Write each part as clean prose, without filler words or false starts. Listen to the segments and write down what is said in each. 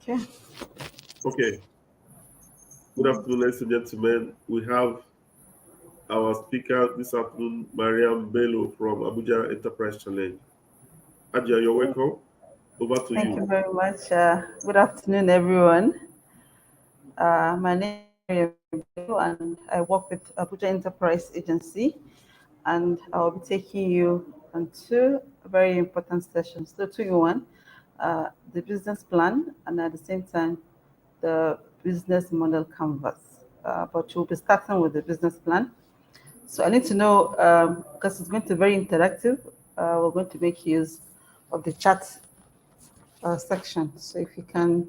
Okay. Okay. Good afternoon, ladies and gentlemen. We have our speaker this afternoon, Maryam Bello from Abuja Enterprise Challenge. Adia, you're welcome. Over to Thank you. you very much. Good afternoon, everyone. My name is Maryam Bello, and I work with Abuja Enterprise Agency, and I'll be taking you on two very important sessions. So, two in one, the business plan, and at the same time, the business model canvas. But we'll be starting with the business plan. So I need to know, because it's going to be very interactive, we're going to make use of the chat section. So if you can,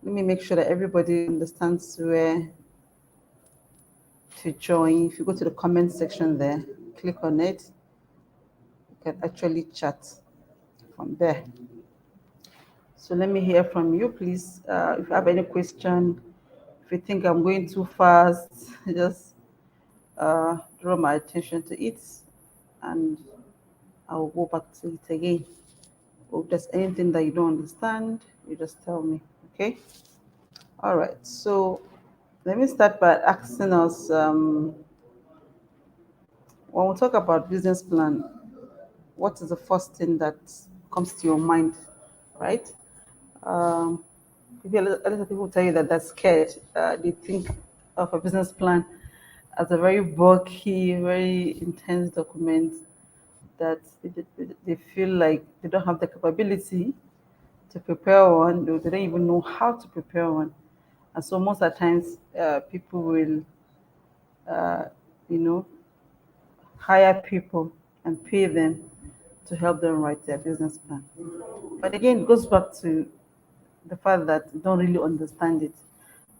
let me make sure that everybody understands where to join. If you go to the comment section there, click on it, you can actually chat from there. So let me hear from you, please. If you have any question, if you think I'm going too fast, just draw my attention to it, and I'll go back to it again. Or if there's anything that you don't understand, you just tell me. Okay. All right. So let me start by asking us, when we talk about business plan, what is the first thing that comes to your mind, right? Um, Maybe a lot of people tell you that they're scared. They think of a business plan as a very bulky, very intense document that they feel like they don't have the capability to prepare one. They don't even know how to prepare one. And so most of the times, people will, uh, you know, hire people and pay them to help them write their business plan. But again, it goes back to the fact that we don't really understand it.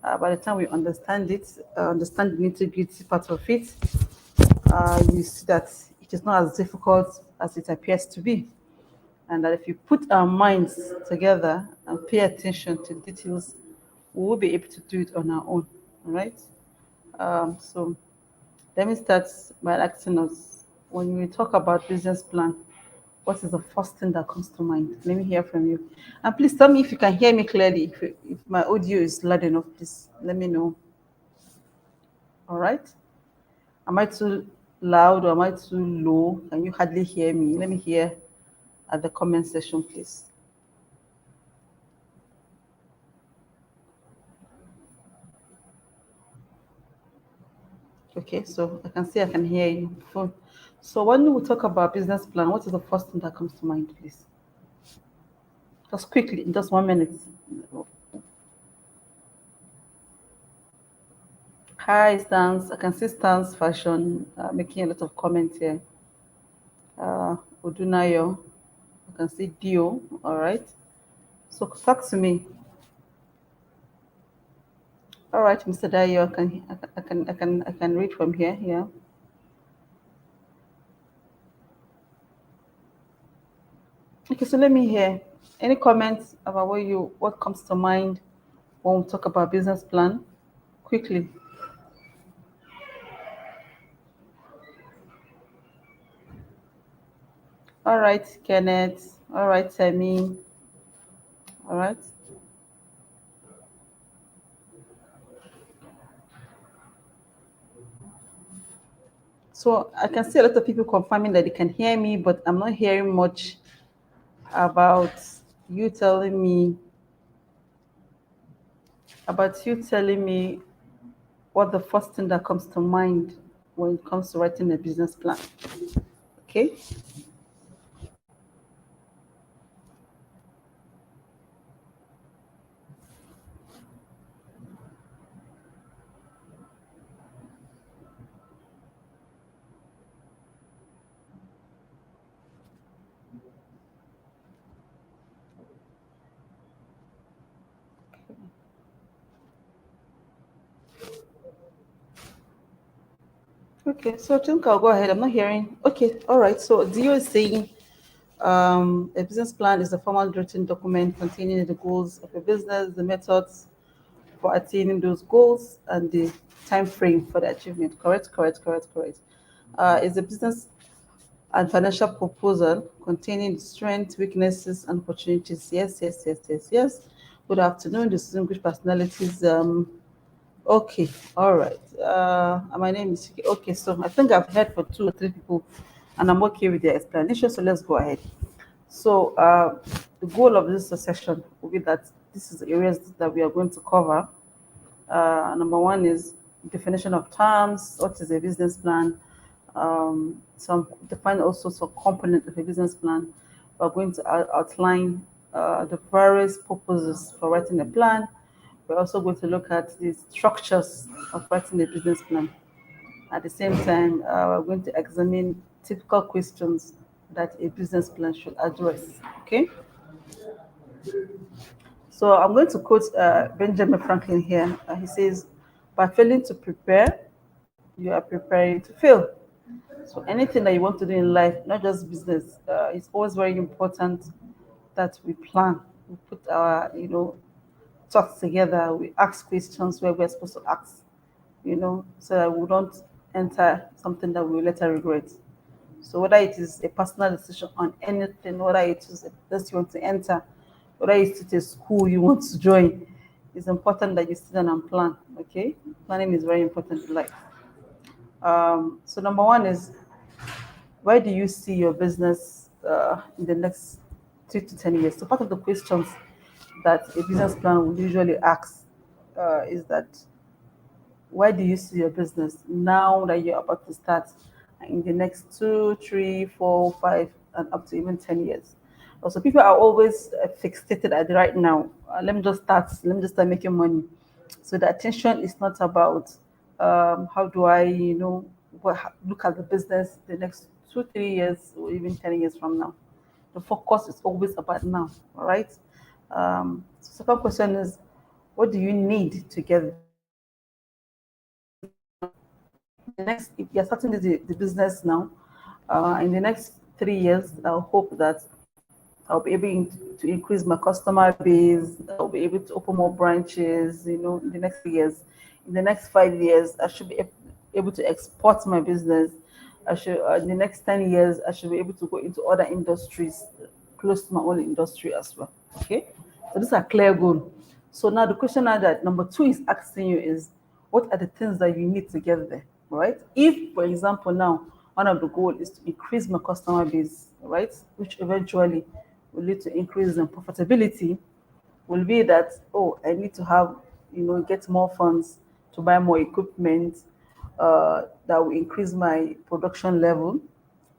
By the time we understand it, understand the nitty-gritty part of it, you see that it is not as difficult as it appears to be. And that if you put our minds together and pay attention to details, we will be able to do it on our own. All right. So let me start by asking us, when we talk about business plan, what is the first thing that comes to mind? Let me hear from you. And please tell me if you can hear me clearly. If my audio is loud enough, please let me know. All right. Am I too loud or am I too low? Can you hardly hear me? Let me hear at the comment section, please. Okay, so I can see I can hear you. So when we talk about business plan, what is the first thing that comes to mind, please? Just quickly, in just 1 minute. Hi, Stans. I can see Stans Fashion making a lot of comments here. Odunayo. I can see Dio. All right. So talk to me. All right, Mr. Dio. I can read from here. Yeah. Okay. So let me hear any comments about what comes to mind when we talk about business plan. Quickly. All right, Kenneth. All right, Sammy. All right. So I can see a lot of people confirming that they can hear me, but I'm not hearing much about you telling me what the first thing that comes to mind when it comes to writing a business plan. Okay. Okay. So I think I'll go ahead. I'm not hearing. Okay. All right. So Dio is saying a business plan is a formal written document containing the goals of a business, the methods for attaining those goals, and the time frame for the achievement. Correct, correct, correct, correct. Is a business and financial proposal containing strengths, weaknesses, and opportunities. Yes, yes, yes, yes, yes. Good afternoon, distinguished personalities. Okay, all right. My name is Chike. Okay. So I think I've heard for two or three people, and I'm okay with their explanation. So let's go ahead. So the goal of this session will be that this is the areas that we are going to cover. Number one is definition of terms. What is a business plan? Some define also some component of a business plan. We're going to outline the various purposes for writing a plan. We're also going to look at the structures of writing a business plan. At the same time, we're going to examine typical questions that a business plan should address. Okay, so I'm going to quote Benjamin Franklin here. He says, "By failing to prepare, you are preparing to fail." So anything that you want to do in life, not just business, it's always very important that we plan. We put our, thoughts together. We ask questions where we're supposed to ask, so that we don't enter something that we will later regret. So whether it is a personal decision on anything, whether it is a place you want to enter, whether it's a school you want to join, it's important that you sit down and plan. Okay, planning is very important in life. So number one is, where do you see your business in the next 3 to 10 years? So part of the questions that a business plan will usually ask is that, where do you see your business now that you're about to start in the next 2, 3, 4, 5, and up to even 10 years? Also, people are always fixated at the right now. Let me just start. Let me just start making money. So the attention is not about how do I, look at the business the next 2, 3 years or even 10 years from now. The focus is always about now. All right. So second question is, what do you need to get there? The next, if you're starting the business now, in the next 3 years, I'll hope that I'll be able to increase my customer base. I'll be able to open more branches, in the next 3 years. In the next 5 years, I should be able to export my business. I should, in the next 10 years, I should be able to go into other industries close to my own industry as well. Okay. So these are clear goals. So now the question now that number two is asking you is, what are the things that you need to get there, right? If, for example, now one of the goals is to increase my customer base, right, which eventually will lead to increase in profitability, will be that, oh, I need to have, get more funds to buy more equipment that will increase my production level,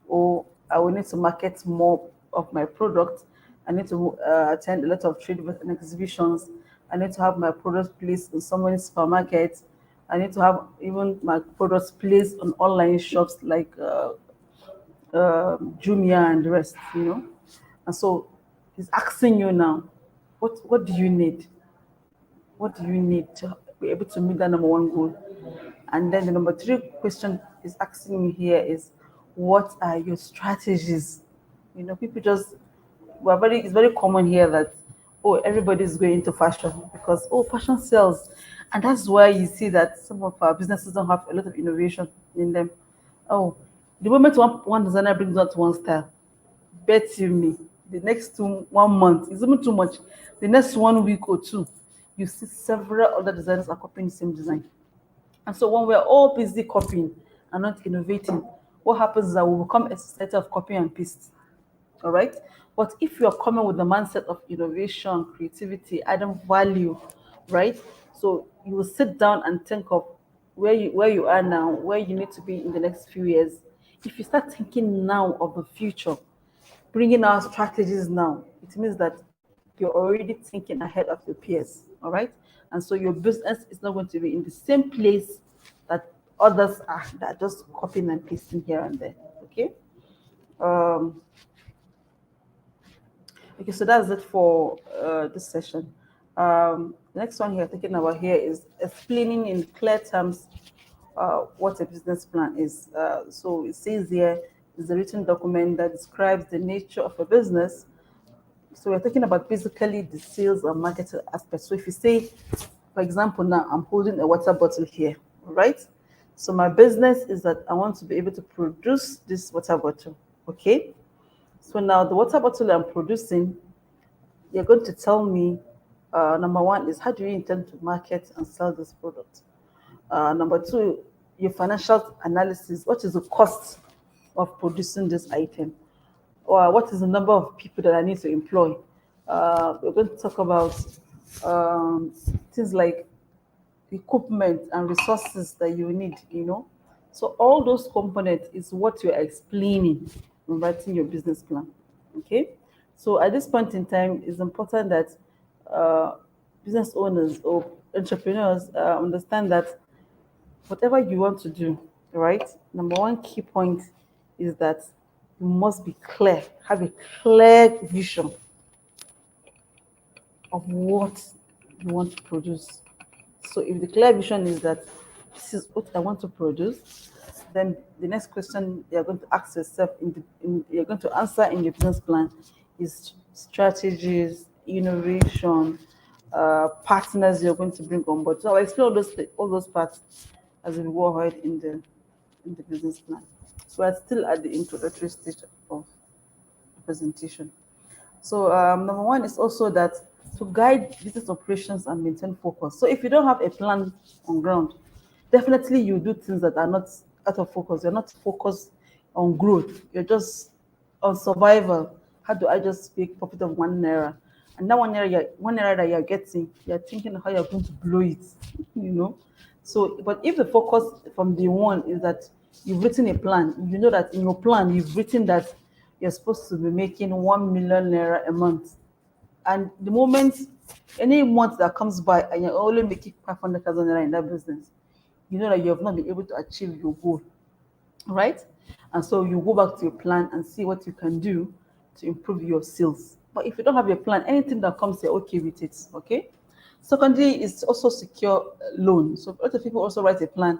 or I will need to market more of my product. I need to attend a lot of trade events and exhibitions. I need to have my products placed in someone's supermarket. I need to have even my products placed on online shops like Jumia and the rest, And so he's asking you now, what do you need? What do you need to be able to meet that number one goal? And then the number three question is asking me here is, what are your strategies? People just, it's very common here that, oh, everybody's going into fashion because, oh, fashion sells. And that's why you see that some of our businesses don't have a lot of innovation in them. Oh, the moment one designer brings out one style, bet you me, the next 1 month is even too much. The next 1 week or two, you see several other designers are copying the same design. And so when we're all busy copying and not innovating, what happens is that we become a society of copy and paste. All right. But if you're coming with the mindset of innovation, creativity, adding value, right? So you will sit down and think of where you are now, where you need to be in the next few years. If you start thinking now of the future, bringing our strategies now, it means that you're already thinking ahead of your peers. All right. And so your business is not going to be in the same place that others are, that are just copying and pasting here and there. Okay. Um, Okay, so that's it for this session. The next one here, thinking about here, is explaining in clear terms what a business plan is. So it says here is a written document that describes the nature of a business. So we're talking about basically the sales and marketing aspect. So if you say, for example, now I'm holding a water bottle here, right? So my business is that I want to be able to produce this water bottle, okay? So now the water bottle I'm producing, you're going to tell me Number one is how do you intend to market and sell this product? Number two, your financial analysis. What is the cost of producing this item? Or what is the number of people that I need to employ? We're going to talk about um, things like equipment and resources that you need. So all those components is what you're explaining when writing your business plan. Okay. So at this point in time, it's important that uh, business owners or entrepreneurs understand that whatever you want to do, right? Number one key point is that you must be clear, have a clear vision of what you want to produce. So if the clear vision is that this is what I want to produce, then the next question you're going to ask yourself you're going to answer in your business plan is strategies, innovation, partners you're going to bring on board. So I'll explain all those parts as we go ahead in the business plan. So we're still at the introductory stage of the presentation. So number one is also that to guide business operations and maintain focus. So if you don't have a plan on ground, definitely you do things that are not out of focus. You're not focused on growth. You're just on survival. How do I just make profit of 1 naira? And that 1 naira that you're getting, you're thinking how you're going to blow it, you know. So, but if the focus from the one is that you've written a plan, you know that in your plan you've written that you're supposed to be making 1 million naira a month. And the moment any month that comes by and you're only making 500,000 naira in that business, you know that you have not been able to achieve your goal, right? And so you go back to your plan and see what you can do to improve your sales. But if you don't have your plan, anything that comes, you're okay with it, okay? Secondly, it's also secure loan. So a lot of people also write a plan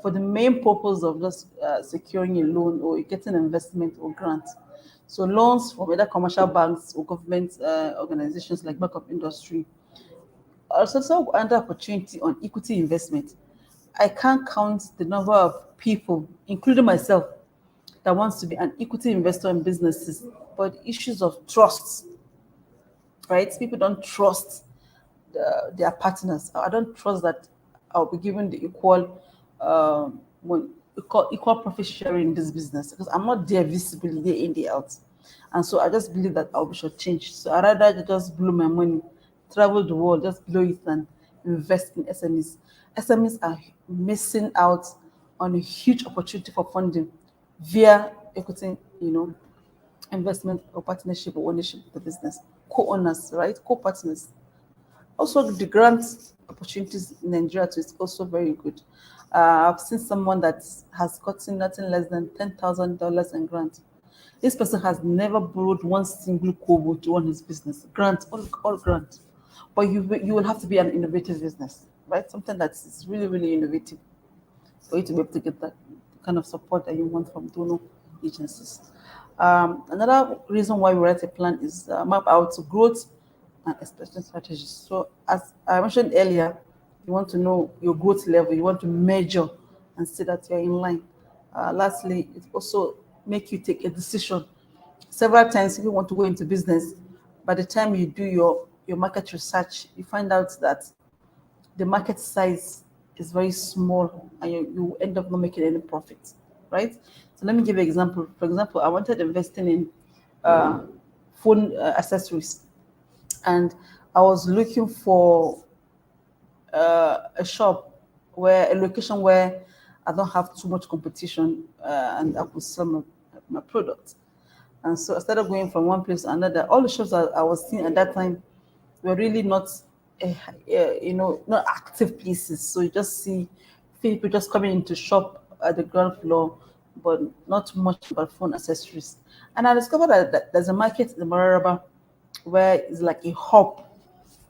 for the main purpose of just securing a loan or getting investment or grant. So loans from either commercial banks or government organizations like Bank of Industry. Also, another opportunity on equity investment. I can't count the number of people, including myself, that wants to be an equity investor in businesses, but issues of trust, right? People don't trust their partners. I don't trust that I'll be given the equal profit sharing in this business because I'm not there visibly day in day out, and so I just believe that I'll be shortchanged. So I rather just blow my money, travel the world, just blow it and invest in SMEs. SMEs are missing out on a huge opportunity for funding via equity, investment or partnership or ownership of the business, co-owners, right, co-partners. Also, the grant opportunities in Nigeria too is also very good. I've seen someone that has gotten nothing less than $10,000 in grant. This person has never borrowed one single kobo to run his business. Grant, all grant. But you will have to be an innovative business, right? Something that is really, really innovative for you to be able to get that kind of support that you want from donor agencies. Another reason why we write a plan is map out growth and expansion strategies. So, as I mentioned earlier, you want to know your growth level, you want to measure and see that you're in line. Lastly, it also make you take a decision. Several times, if you want to go into business, by the time you do your market research, you find out that the market size is very small and you end up not making any profit, right? So let me give you an example. For example, I wanted investing in uh, phone accessories, and I was looking for a shop a location where I don't have too much competition and I could sell my product. And so I started going from one place to another. All the shops that I was seeing at that time were really not, not active places. So you just see people just coming into shop at the ground floor, but not much about phone accessories. And I discovered that there's a market in Mararaba where it's like a hub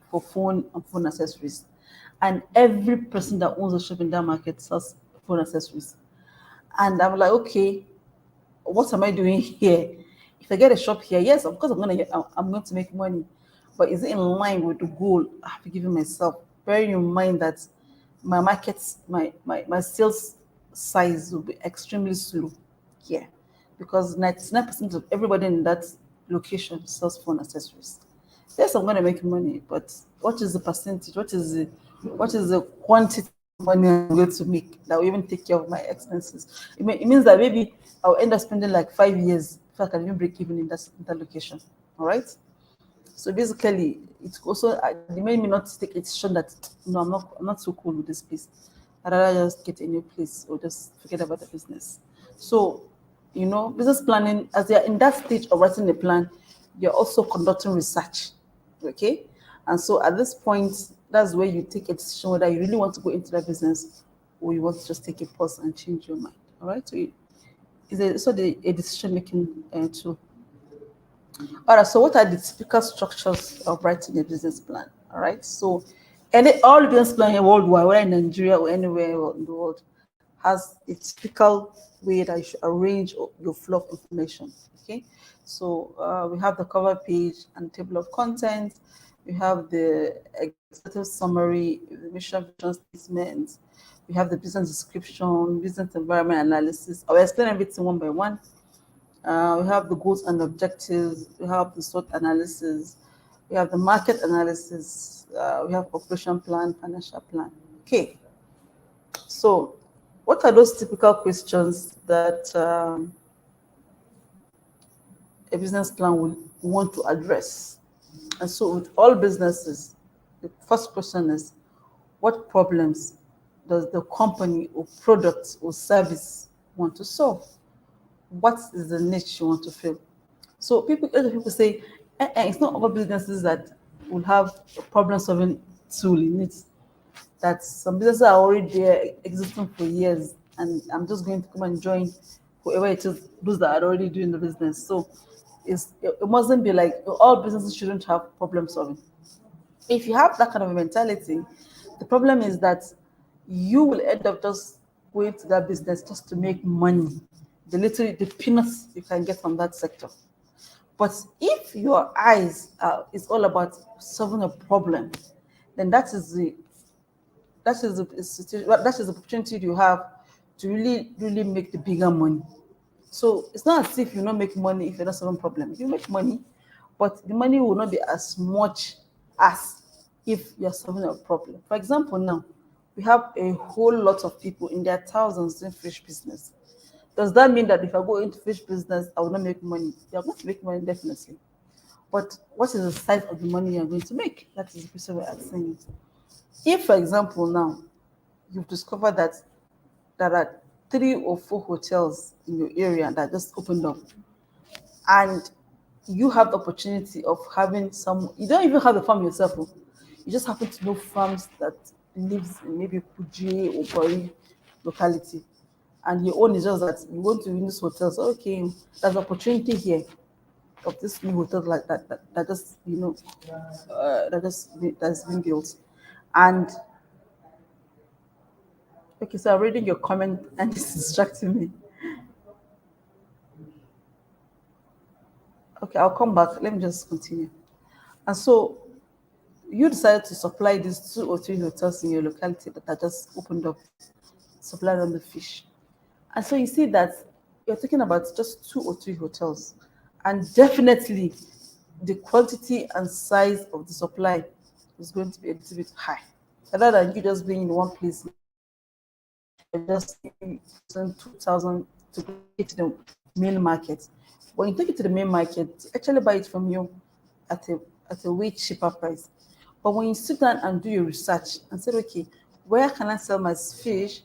for phone and phone accessories. And every person that owns a shop in that market sells phone accessories. And I'm like, okay, what am I doing here? If I get a shop here, yes, of course I'm going to make money. But is it in line with the goal I have given myself? Bearing in mind that my markets, my sales size will be extremely slow here. Because 99% of everybody in that location sells phone accessories. Yes, I'm going to make money, but what is the percentage? What is the quantity of money I'm going to make that will even take care of my expenses? It means that maybe I'll end up spending like 5 years if I can even break even in that location. All right. So basically, it also they made me not take a decision that no, I'm not so cool with this place. I'd rather just get a new place or just forget about the business. So, business planning, as you're in that stage of writing the plan, you're also conducting research. Okay. And so at this point, that's where you take a decision whether you really want to go into that business or you want to just take a pause and change your mind. All right. So a decision making tool. All right, so what are the typical structures of writing a business plan? All right, so all business plan here worldwide, whether in Nigeria or anywhere in the world, has a typical way that you should arrange your flow of information. Okay, so we have the cover page and table of contents. We have the executive summary, the mission vision statement. We have the business description, business environment analysis. I'll explain everything one by one. We have the goals and objectives. We have the SWOT analysis. We have the market analysis. We have operation plan, financial plan. Okay. So, what are those typical questions that a business plan will want to address? And so, with all businesses, the first question is, what problems does the company or product or service want to solve? What is the niche you want to fill? So other people say, it's not all businesses that will have a problem-solving tool in it. That some businesses are already there, existing for years, and I'm just going to come and join whoever it is, those that are already doing the business. So it mustn't be like all businesses shouldn't have problem solving. If you have that kind of a mentality, the problem is that you will end up just going to that business just to make money, the peanuts you can get from that sector. But if your eyes is all about solving a problem, then that is the opportunity you have to really really make the bigger money. So it's not as if you not make money if you're not solving problem. You make money, but the money will not be as much as if you're solving a problem. For example, now we have a whole lot of people in their thousands in fish business. Does that mean that if I go into fish business, I will not make money? You're going to make money definitely. But what is the size of the money you're going to make? That is the question we're asking. If, for example, now you've discovered that there are 3 or 4 hotels in your area that just opened up, and you have the opportunity of having you don't even have the farm yourself, oh. You just happen to know farms that lives in maybe Kuje or Bori locality, and your own is just that you want to win this hotel. So, okay, there's opportunity here of this new hotel like that just that's been built. And okay, so I'm reading your comment and it's distracting me. Okay, I'll come back. Let me just continue. And so you decided to supply these 2 or 3 hotels in your locality that are just opened up, supply them the fish. And so you see that you're talking about just 2 or 3 hotels. And definitely the quantity and size of the supply is going to be a little bit high. Rather than you just being in one place, you're just using 2,000 to take it to the main market. When you take it to the main market, actually buy it from you at a way cheaper price. But when you sit down and do your research and say, okay, where can I sell my fish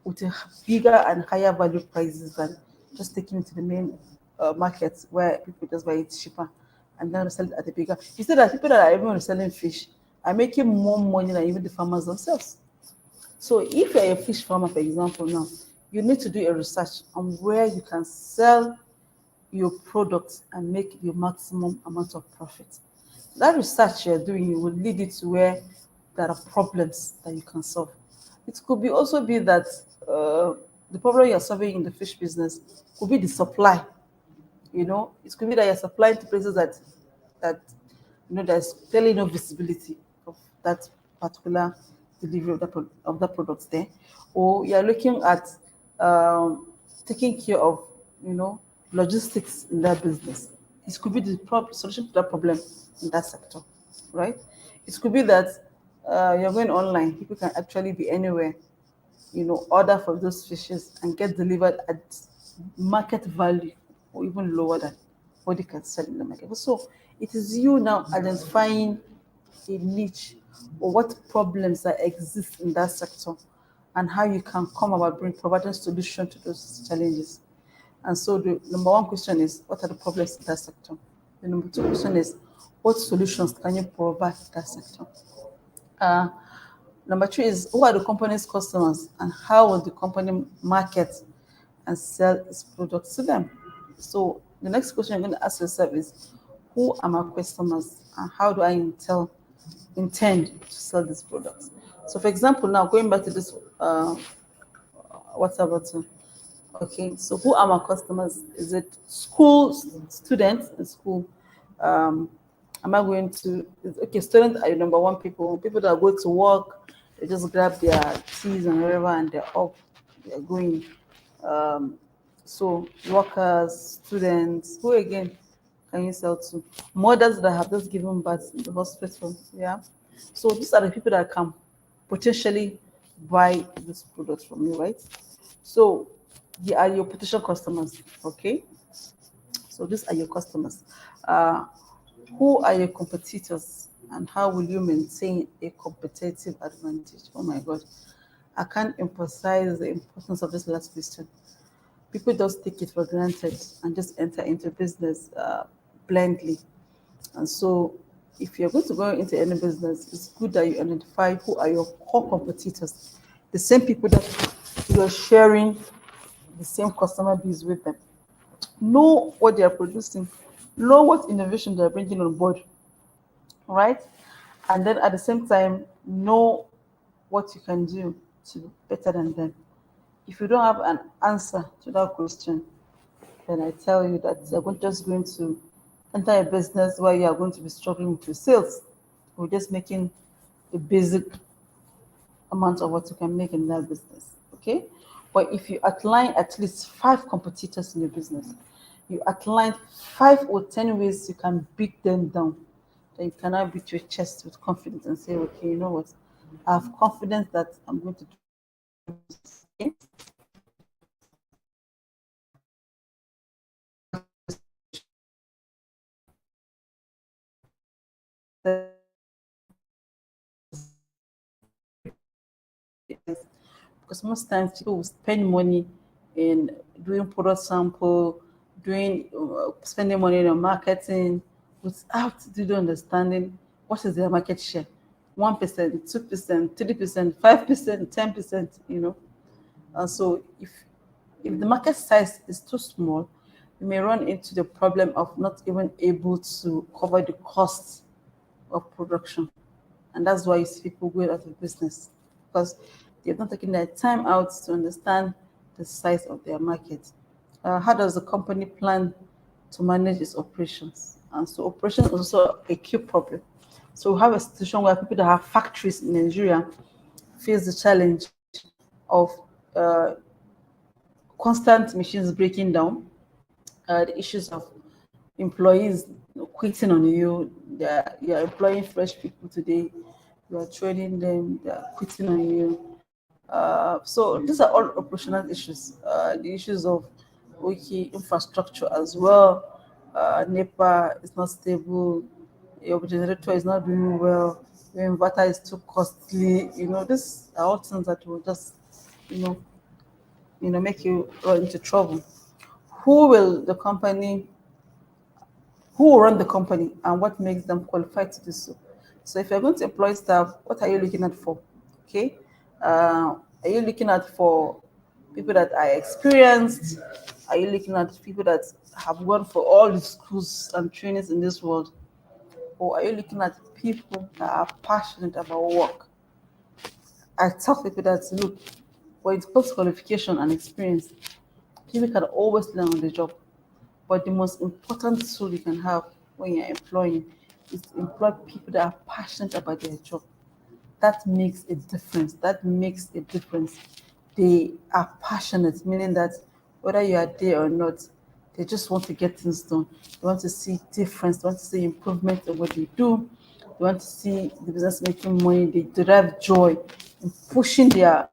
with a bigger and higher value prices than just taking it to the main market where people just buy it cheaper and then sell it at a bigger. You see that people that are even selling fish are making more money than even the farmers themselves. So if you're a fish farmer, for example, now you need to do a research on where you can sell your products and make your maximum amount of profit. That research you're doing will lead you to where there are problems that you can solve. It could be also be that the problem you're solving in the fish business could be the supply. It could be that you're supplying to places that there's clearly no visibility of that particular delivery of that product there, or you're looking at taking care of logistics in that business. It could be the solution to that problem in that sector, right? It could be that you're going online. People can actually be anywhere, order for those fishes and get delivered at market value or even lower than what they can sell in the market. So it is you now identifying a niche or what problems that exist in that sector and how you can come about providing solution to those challenges. And so the number one question is, what are the problems in that sector? The number two question is, what solutions can you provide in that sector? Uh, Number three is, who are the company's customers and how will the company market and sell its products to them? So the next question you're going to ask yourself is, who are my customers and how do I intend to sell these products? So for example, now going back to this WhatsApp button. Okay, so who are my customers? Is it school students in school? Um, am I going to? Okay, students are your number one people. People that go to work, they just grab their keys and whatever, and they're off. They're going. Um, so workers, students, who again can you sell to? Mothers that have just given birth in the hospital. Yeah. So these are the people that can potentially buy this product from you, right? So they are your potential customers, okay? So these are your customers. Uh, who are your competitors and how will you maintain a competitive advantage? Oh my God. I can't emphasize the importance of this last question. People just take it for granted and just enter into business blindly. And so, if you're going to go into any business, it's good that you identify who are your core competitors, the same people that you're sharing the same customer base with them. Know what they are producing, know what innovation they're bringing on board, right? And then at the same time, know what you can do to be better than them. If you don't have an answer to that question, then I tell you that you're just going to enter a business where you are going to be struggling with your sales. Or just making the basic amount of what you can make in that business. Okay? But if you outline at least five competitors in your business, you outline 5 or 10 ways you can beat them down, then you cannot beat your chest with confidence and say, okay, you know what? I have confidence that I'm going to do this. Okay? Because most times people will spend money in doing product sample, doing spending money on marketing without really understanding what is their market share. 1%, 2%, 3%, 5%, 10%, And so if the market size is too small, you may run into the problem of not even able to cover the costs of production. And that's why you see people going out of business because they've not taken their time out to understand the size of their market. How does the company plan to manage its operations? And so, operation is also a key problem. So, we have a situation where people that have factories in Nigeria face the challenge of uh, constant machines breaking down, the issues of employees quitting on you. You're employing fresh people today, you are training them, they are quitting on you. So these are all operational issues. The issues of infrastructure as well. NEPA is not stable. Your generator is not doing well. Your inverter is too costly. These are all things that will just, you know, make you run into trouble. Who will the company who will run the company and what makes them qualified to do so. So if you're going to employ staff, what are you looking at for? Okay, are you looking at for people that are experienced? Are you looking at people that have gone for all the schools and trainings in this world? Or are you looking at people that are passionate about work? I tell people that look, when it comes to qualification and experience, people can always learn on the job. But the most important tool you can have when you're employing is to employ people that are passionate about their job. That makes a difference. That makes a difference. They are passionate, meaning that whether you are there or not, They just want to get things done. They want to see difference. They want to see improvement in what they do. They want to see the business making money. They derive joy in pushing their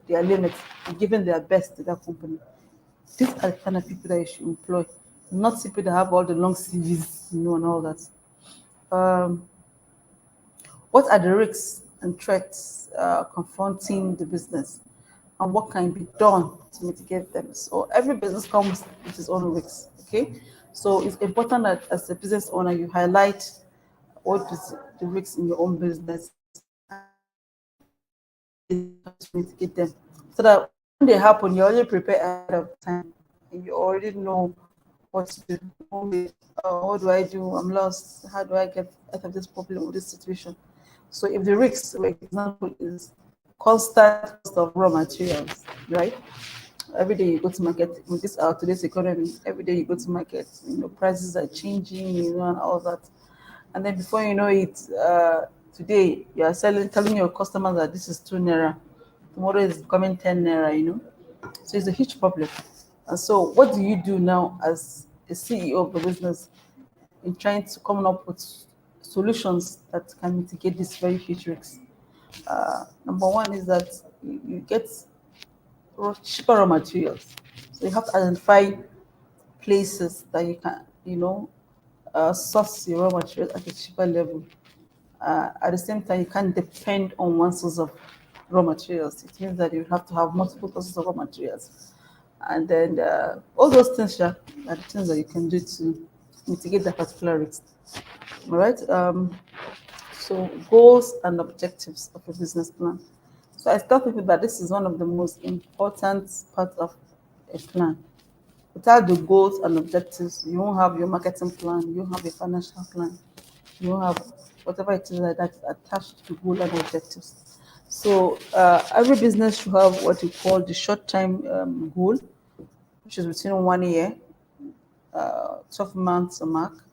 limits and giving their best to that company. These are the kind of people that you should employ, not people that have all the long CVs, and all that. Um, what are the risks and threats confronting the business, and what can be done to mitigate them? So every business comes with its own risks. Okay, so it's important that as a business owner you highlight what is the risks in your own business to mitigate them, so that when they happen, you already prepare ahead of time. You already know what to do. What do I do? I'm lost. How do I get out of this problem or this situation? So if the risks, for example, is constant cost of raw materials, right? Every day you go to market with this today's economy. Every day you go to market, prices are changing, and all that. And then before you know it, today you are telling your customers that this is 2 naira. Tomorrow is becoming 10 naira. So it's a huge problem. And so what do you do now as a CEO of the business in trying to come up with solutions that can mitigate these very huge risks? Number one is that you get cheaper raw materials. So you have to identify places that you can, source your raw materials at a cheaper level. At the same time, you can't depend on one source of raw materials. It means that you have to have multiple sources of raw materials. And then all those things are the things that you can do to mitigate that particular risk. All right. So goals and objectives of a business plan. So I tell people that this is one of the most important parts of a plan. Without the goals and objectives, you won't have your marketing plan, you won't have a financial plan, you won't have whatever it is that is attached to goal and objectives. So every business should have what you call the short-term goal, which is between 1 year, 12 months a mark.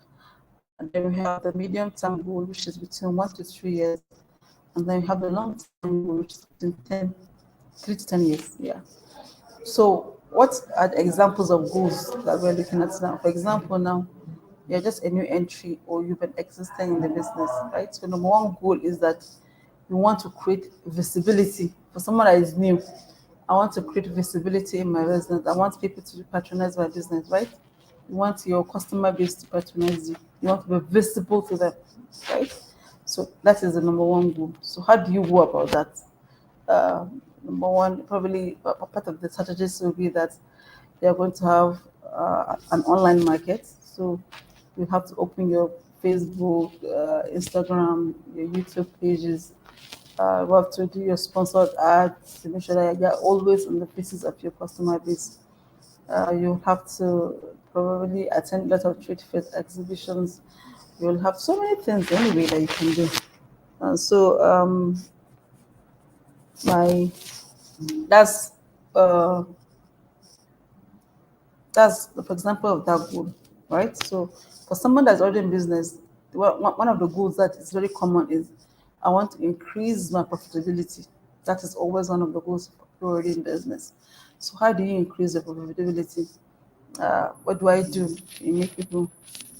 And then we have the medium-term goal, which is between 1 to 3 years. And then we have the long-term goal, which is between 3 to 10 years. Yeah. So what are the examples of goals that we're looking at now? For example, now you're just a new entry or you've been existing in the business, right? So number one goal is that you want to create visibility for someone that is new. I want to create visibility in my business. I want people to patronize my business, right? You want your customer base to patronize you. You want to be visible to them, right? So that is the number one goal. So how do you go about that? Number one, probably part of the strategies will be that they are going to have an online market. So you have to open your Facebook, Instagram, your YouTube pages. You have to do your sponsored ads to make sure that you're always on the faces of your customer base. You have to probably attend a lot of trade fairs, exhibitions. You'll have so many things anyway that you can do. So my that's uh, that's for example of that goal, right? So for someone that's already in business, one of the goals that is very common is I want to increase my profitability. That is always one of the goals for people already in business. So how do you increase your profitability? What do I do? You make people,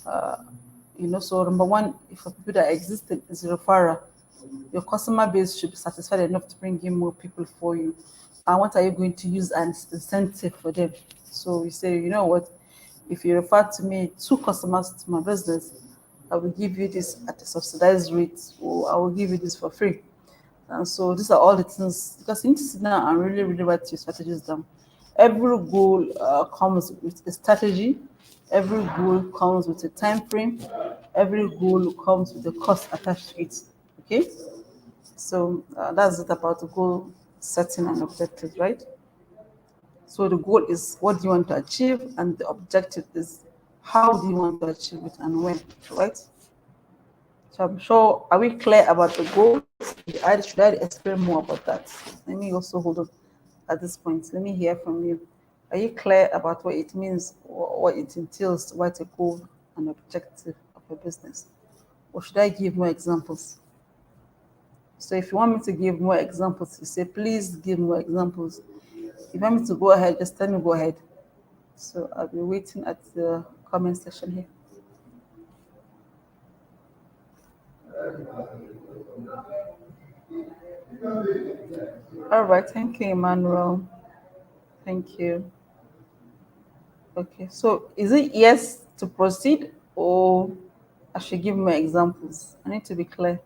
uh, so number one, for people that exist is referral. Your customer base should be satisfied enough to bring in more people for you. And what are you going to use as incentive for them? So we say, you know what, if you refer to me 2 customers to my business, I will give you this at a subsidized rate, or I will give you this for free. And so these are all the things, because you need to sit down and really, really write your strategies down. Every goal comes with a strategy. Every goal comes with a time frame. Every goal comes with a cost attached to it. Okay, so that's it about the goal setting and objectives, right? So the goal is what do you want to achieve, and the objective is how do you want to achieve it and when, right? So I'm sure, are we clear about the goals? Should I explain more about that? Let me also hold on at this point. Let me hear from you. Are you clear about what it means, or what it entails to write a goal and objective of a business? Or should I give more examples? So if you want me to give more examples, you say, please give more examples. If you want me to go ahead, just tell me go ahead. So I'll be waiting at the comment section here. All right, thank you, Emmanuel. Thank you. Okay, so is it yes to proceed or I should give my examples? I need to be clear.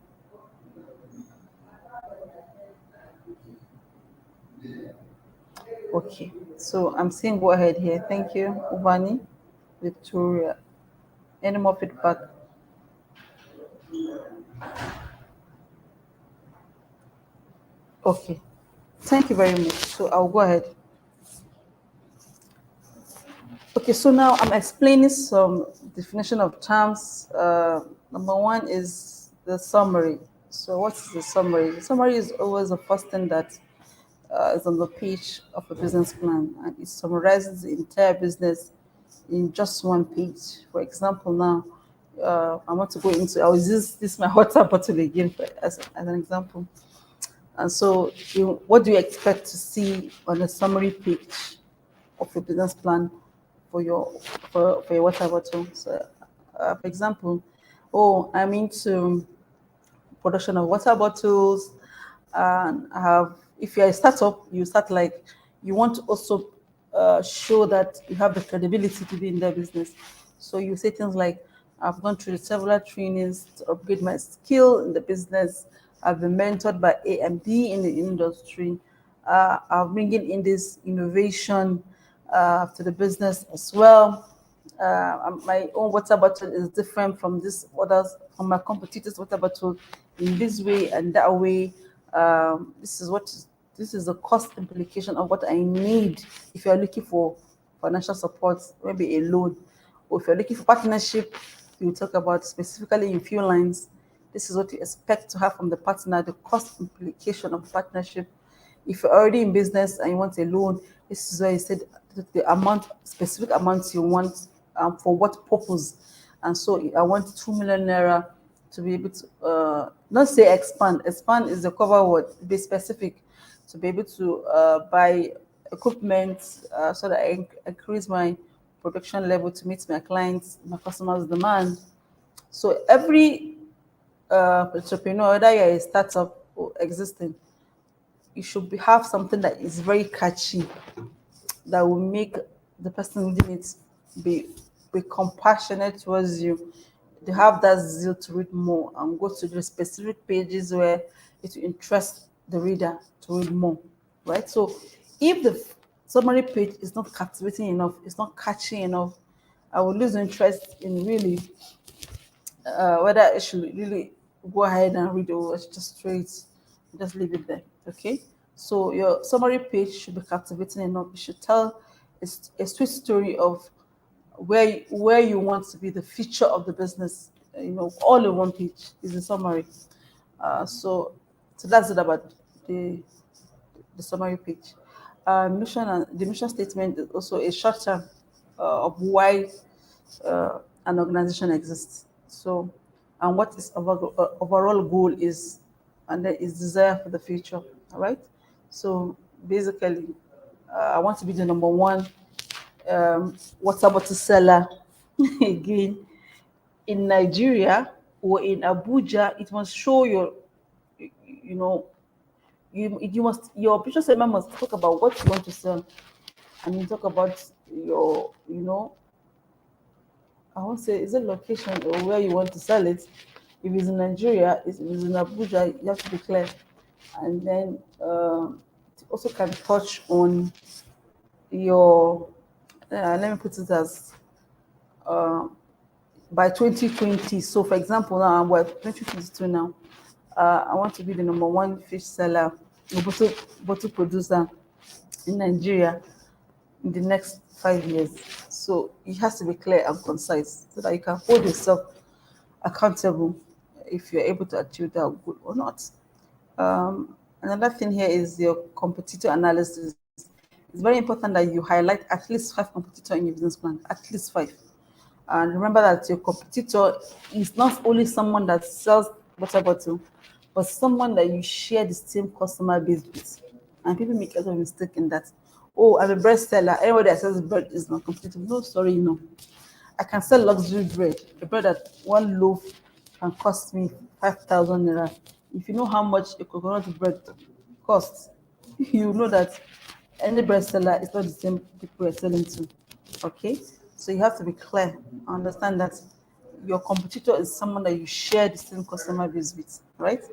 Okay, so I'm saying go ahead here. Thank you, Uvani, Victoria. Any more feedback? Okay, thank you very much. So I'll go ahead. Okay, so now I'm explaining some definition of terms. Number one is the summary. So what is the summary? The summary is always the first thing that is on the page of a business plan, and it summarizes the entire business in just one page. For example, now I want to go into. I will use this my water bottle again as an example. And so, what do you expect to see on the summary page of your business plan for your water bottle? So, for example, oh, I'm into production of water bottles, and I have. If you're a startup, you start like you want to also show that you have the credibility to be in their business. So you say things like, "I've gone through several trainings to upgrade my skill in the business. I've been mentored by A and B in the industry. I'm bringing in this innovation to the business as well. My own water bottle is different from this others from my competitors' water bottle in this way and that way. This is what this is the cost implication of what I need if you're looking for financial support, maybe a loan, or if you're looking for partnership, you talk about specifically in few lines. This is what you expect to have from the partner, the cost implication of partnership. If you're already in business and you want a loan, this is where you said the amount, specific amounts you want, for what purpose. And so I want 2 million naira to be able to not say expand. Expand is the cover word. Be specific to be able to buy equipment so that I increase my production level to meet my clients, my customers' demand. So every entrepreneur, whether you're a startup or existing, you should have something that is very catchy that will make the person reading it be be compassionate towards you. They have that zeal to read more and go to the specific pages where it will interest the reader to read more. Right? So if the summary page is not captivating enough, it's not catchy enough, I will lose interest in really whether I should really go ahead and read or just straight, just leave it there. Okay. So your summary page should be captivating enough. You should tell a sweet story of where you want to be the feature of the business. All in one page is the summary. So that's it about the the summary page. The mission statement is also a short term of why an organization exists. So, and what its overall goal is, and then its desire for the future. All right. So basically, I want to be the number one water bottle seller again in Nigeria or in Abuja. It must show you know, you must your business statement must talk about what you want to sell, and you talk about your I won't say is it location or where you want to sell it. If it's in Nigeria, if it's in Abuja, you have to declare. And then it also can touch on your, let me put it as by 2020. So, for example, now I'm 2022 now. I want to be the number one fish seller, bottle producer in Nigeria in the next 5 years. So it has to be clear and concise so that you can hold yourself accountable if you're able to achieve that goal or not. Another thing here is your competitor analysis. It's very important that you highlight at least five competitors in your business plan, at least five. And remember that your competitor is not only someone that sells water bottle, but someone that you share the same customer base with. And people make a lot of mistake in that. Oh, I'm a bread seller. Anybody that sells bread is not competitive. No, sorry, no. I can sell luxury bread. A bread that one loaf can cost me 5,000 naira. If you know how much a coconut bread costs, you know that any bread seller is not the same people you're selling to. Okay? So you have to be clear, understand that your competitor is someone that you share the same customer base with, right?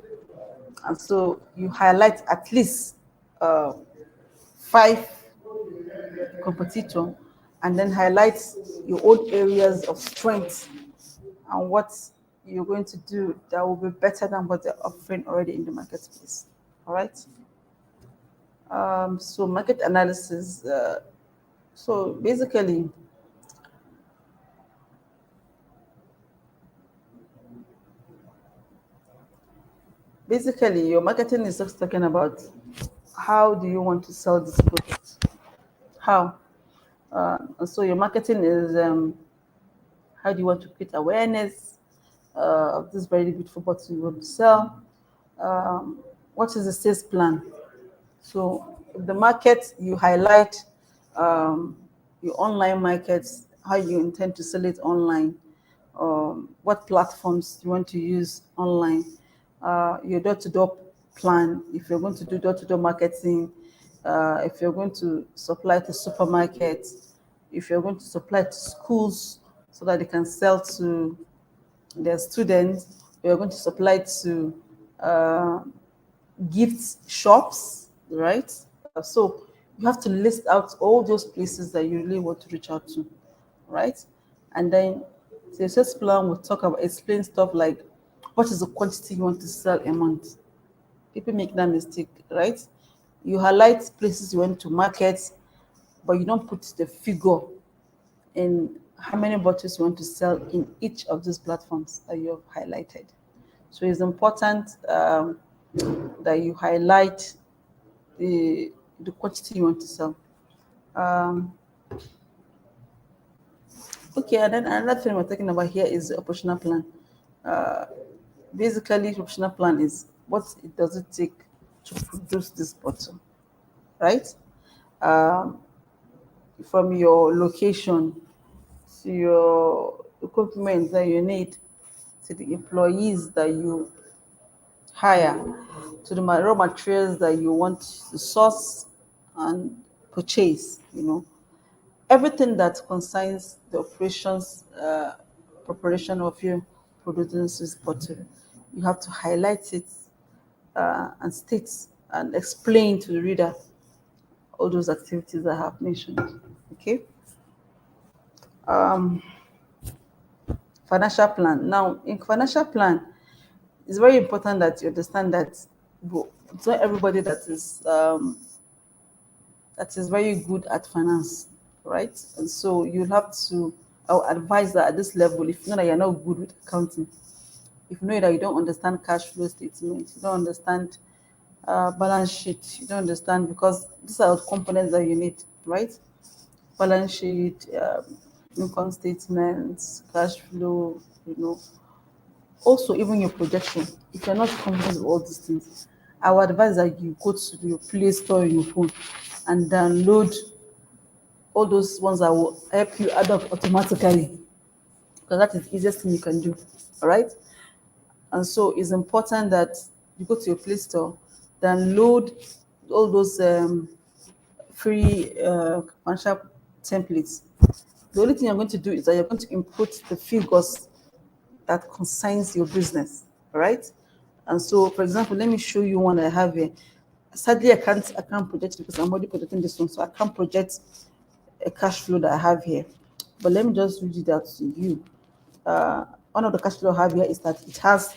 And so you highlight at least uh, five competitor, and then highlight your own areas of strength and what you're going to do that will be better than what they're offering already in the marketplace. All right. So market analysis. So basically, your marketing is just talking about how do you want to sell this product. How. And so your marketing is how do you want to create awareness of this very beautiful bottle you want to sell? What is the sales plan? So the market, you highlight um, your online markets, how you intend to sell it online, what platforms you want to use online, your door-to-door plan, if you're going to do door-to-door marketing, if you're going to supply to supermarkets, if you're going to supply to schools so that they can sell to their students, you're going to supply to uh, gift shops, right? So you have to list out all those places that you really want to reach out to, right? And then the sales plan will talk about explain stuff like what is the quantity you want to sell a month. People make that mistake, right? You highlight places you want to market, but you don't put the figure in how many bottles you want to sell in each of these platforms that you have highlighted. So it's important that you highlight the quantity you want to sell. Um, okay, and then another thing we're talking about here is the operational plan. Uh, Basically, the operational plan is what it does it take to produce this bottle, right? Um, from your location to your equipment that you need to the employees that you hire to the raw materials that you want to source and purchase, everything that concerns the operations preparation of your producing this bottle, you have to highlight it and state and explain to the reader all those activities I have mentioned. Okay. um, Financial plan. Now in financial plan, it's very important that you understand that it's not everybody that is very good at finance, right? And so you have to, I would advise that at this level, if you know that you're not good with accounting, if you know that you don't understand cash flow statement, you don't understand balance sheet, you don't understand, because these are the components that you need, right? Balance sheet, income statements, cash flow, also even your projection. If you're not confident with all these things, I would advise that you go to your Play Store on your phone and download all those ones that will help you add up automatically, because that is the easiest thing you can do. All right. And so it's important that you go to your Play Store, download all those free financial templates. The only thing you're going to do is that you're going to input the figures that concerns your business, all right? And so, for example, let me show you one I have here. Sadly, I can't project because I'm already projecting this one, so I can't project a cash flow that I have here. But let me just read it out to you. One of the cash flow I have here is that it has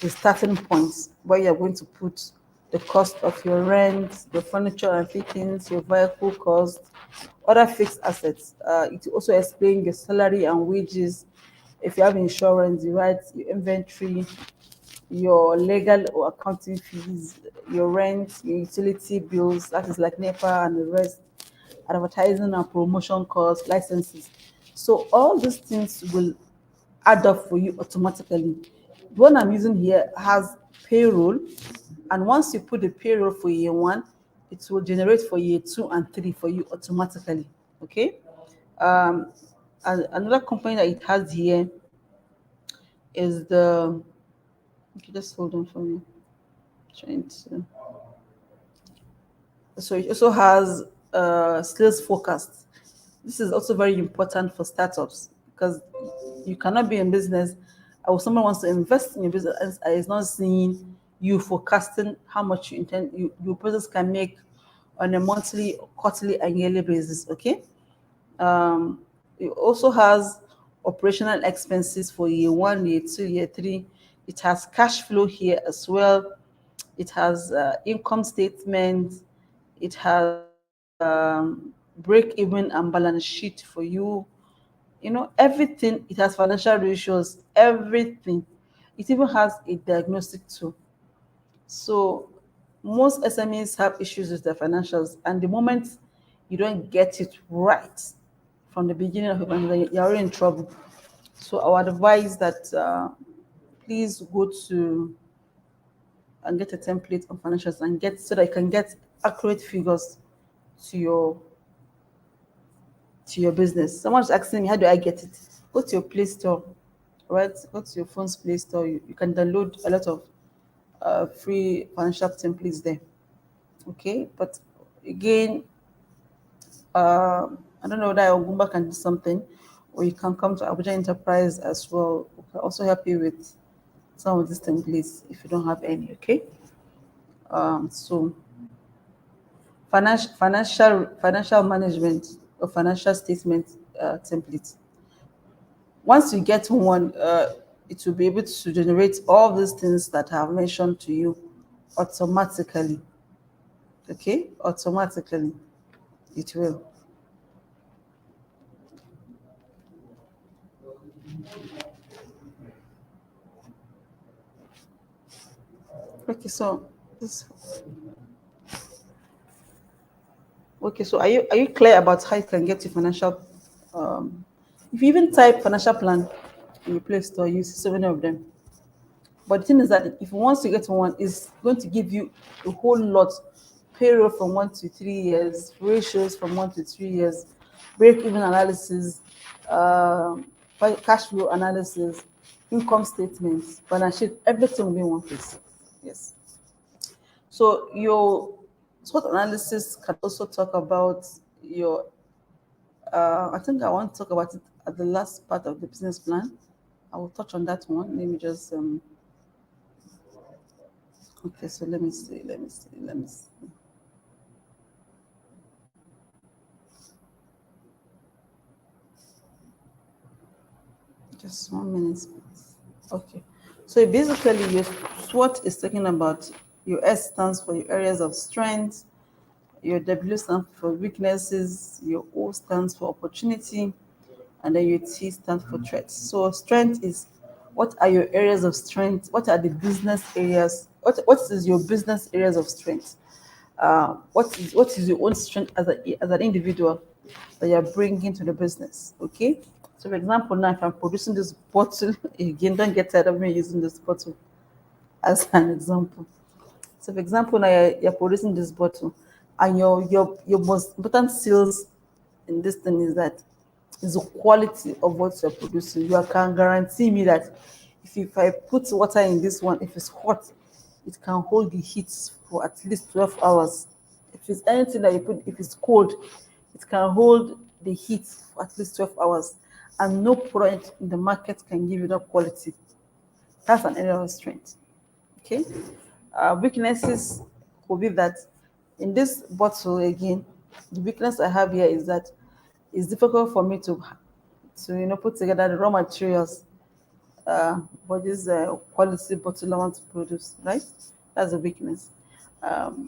the starting points where you're going to put the cost of your rent, the furniture and fittings, your vehicle cost, other fixed assets. It will also explain your salary and wages. If you have insurance, you write your inventory, your legal or accounting fees, your rent, your utility bills, that is like NEPA and the rest, advertising and promotion costs, licenses. So all these things will add up for you automatically. The one I'm using here has payroll, and once you put the payroll for year one, it will generate for year 2 and 3 for you automatically. Okay. Um, and another company that it has here is the. Okay, just hold on for me. Trying to. So it also has sales forecast. This is also very important for startups because you cannot be in business or someone wants to invest in your business and is not seeing you forecasting how much you intend your business can make on a monthly, quarterly, and yearly basis. Okay. It also has operational expenses for year 1, year 2, year 3. It has cash flow here as well. It has income statement. It has break even and balance sheet for you. Everything. It has financial ratios, everything. It even has a diagnostic tool. So most SMEs have issues with their financials, and the moment you don't get it right from the beginning of your business, you're already in trouble. So I would advise that please go to and get a template on financials and get so that you can get accurate figures to your business. Someone's asking me, how do I get it? Go to your Play Store, right? Go to your phone's Play Store. You can download a lot of free financial templates there. Okay, but again, I don't know whether Ogumba can do something, or you can come to Abuja Enterprise as well. We can also help you with some of these templates if you don't have any. Okay, so financial management or financial statement template. Once you get one, it will be able to generate all these things that I have mentioned to you automatically. Okay, automatically it will. Okay, so this, okay, so are you clear about how you can get your financial? Um, if you even type financial plan in your Play Store, you see so many of them. But the thing is that if once you get one, it's going to give you a whole lot. Payroll from 1 to 3 years, ratios from 1 to 3 years, break-even analysis, cash flow analysis, income statements, balance sheet, everything will be in one place. Yes. So your SWOT analysis can also talk about your. I think I want to talk about it at the last part of the business plan. I will touch on that one. Let me just. Okay, so let me see. Let me see. Let me see. Just 1 minute, please. Okay. So basically, your SWOT is talking about your S stands for your areas of strength, your W stands for weaknesses, your O stands for opportunity, and then your T stands for threats. So strength is what are your areas of strength? What are the business areas? What is your business areas of strength? What is your own strength as an individual that you're bringing to the business? Okay. So, for example, now if I'm producing this bottle again, don't get tired of me using this bottle as an example. So, for example, now you're producing this bottle, and your most important sales in this thing is the quality of what you're producing. You can guarantee me that if I put water in this one, if it's hot, it can hold the heat for at least 12 hours. If it's anything that you put, if it's cold, it can hold the heat for at least 12 hours. And no product in the market can give you that quality. That's an area of strength. Okay. Weaknesses will be that in this bottle again, the weakness I have here is that it's difficult for me to put together the raw materials for this quality bottle I want to produce, right? That's a weakness. Um,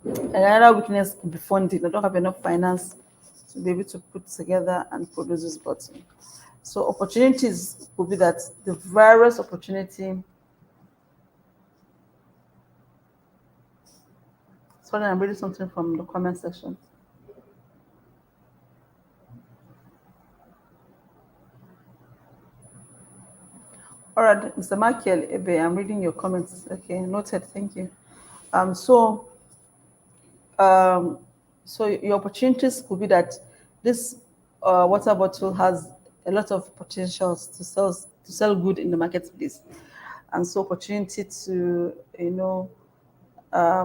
Another weakness could be funding. I don't have enough finance to be able to put together and produce this bottle. So opportunities could be that the virus opportunity. Sorry, I'm reading something from the comment section. All right, Mr. Michael Ebe, I'm reading your comments. Okay, noted. Thank you. So Um, so your opportunities could be that this water bottle has a lot of potentials to sell good in the marketplace, and so opportunity to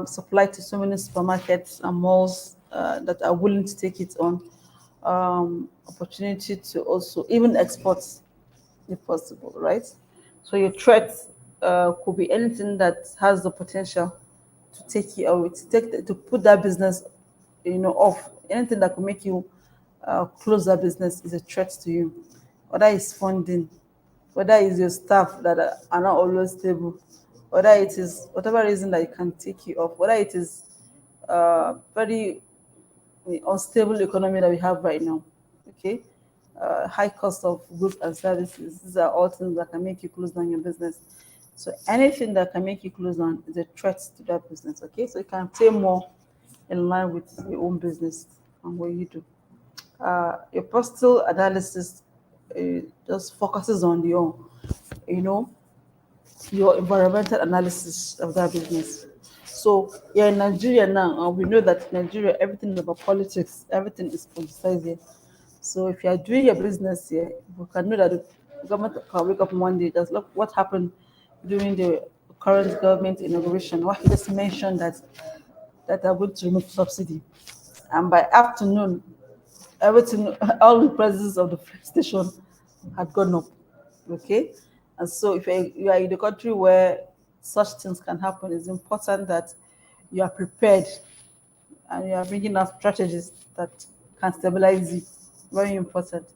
supply to so many supermarkets and malls that are willing to take it on. Opportunity to also even export if possible, right? So your threat could be anything that has the potential to take you away, to put that business, off. Anything that could make you close that business is a threat to you. Whether it's funding, whether it's your staff that are not always stable, whether it is whatever reason that you can take you off, whether it is very unstable economy that we have right now. Okay, high cost of goods and services. These are all things that can make you close down your business. So anything that can make you close down is a threat to that business. Okay, so you can pay more in line with your own business and what you do. Your postal analysis just focuses on you know, your environmental analysis of that business. So yeah, in Nigeria now, we know that Nigeria, everything is about politics, everything is politicized here. So if you are doing your business here, you can know that the government can wake up one day. Just look what happened during the current government inauguration. What he just mentioned that are going to remove subsidy, and by afternoon, everything, all the prices of the fuel station had gone up. Okay, and so if you are in a country where such things can happen, it's important that you are prepared and you are bringing up strategies that can stabilize you. Very important.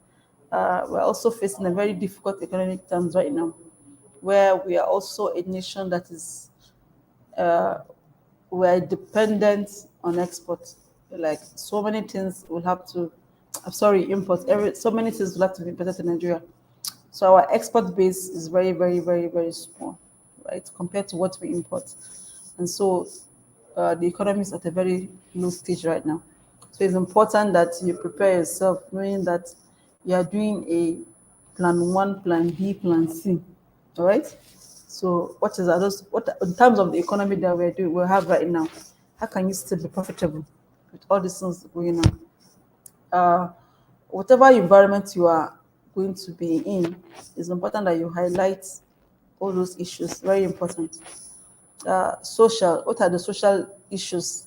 We're also facing a very difficult economic times right now, where we are also a nation that is we're dependent on export. Like so many things will have to, I'm sorry, import. So many things will have to be imported to Nigeria. So our export base is very, very, very, very small, right, compared to what we import. And so the economy is at a very low stage right now. So it's important that you prepare yourself, knowing that you are doing a plan one, plan B, plan C. All right. So what is those? What in terms of the economy that we have right now? How can you still be profitable with all these things going on? uh, Whatever environment you are going to be in, it's important that you highlight all those issues. Very important. Social. What are the social issues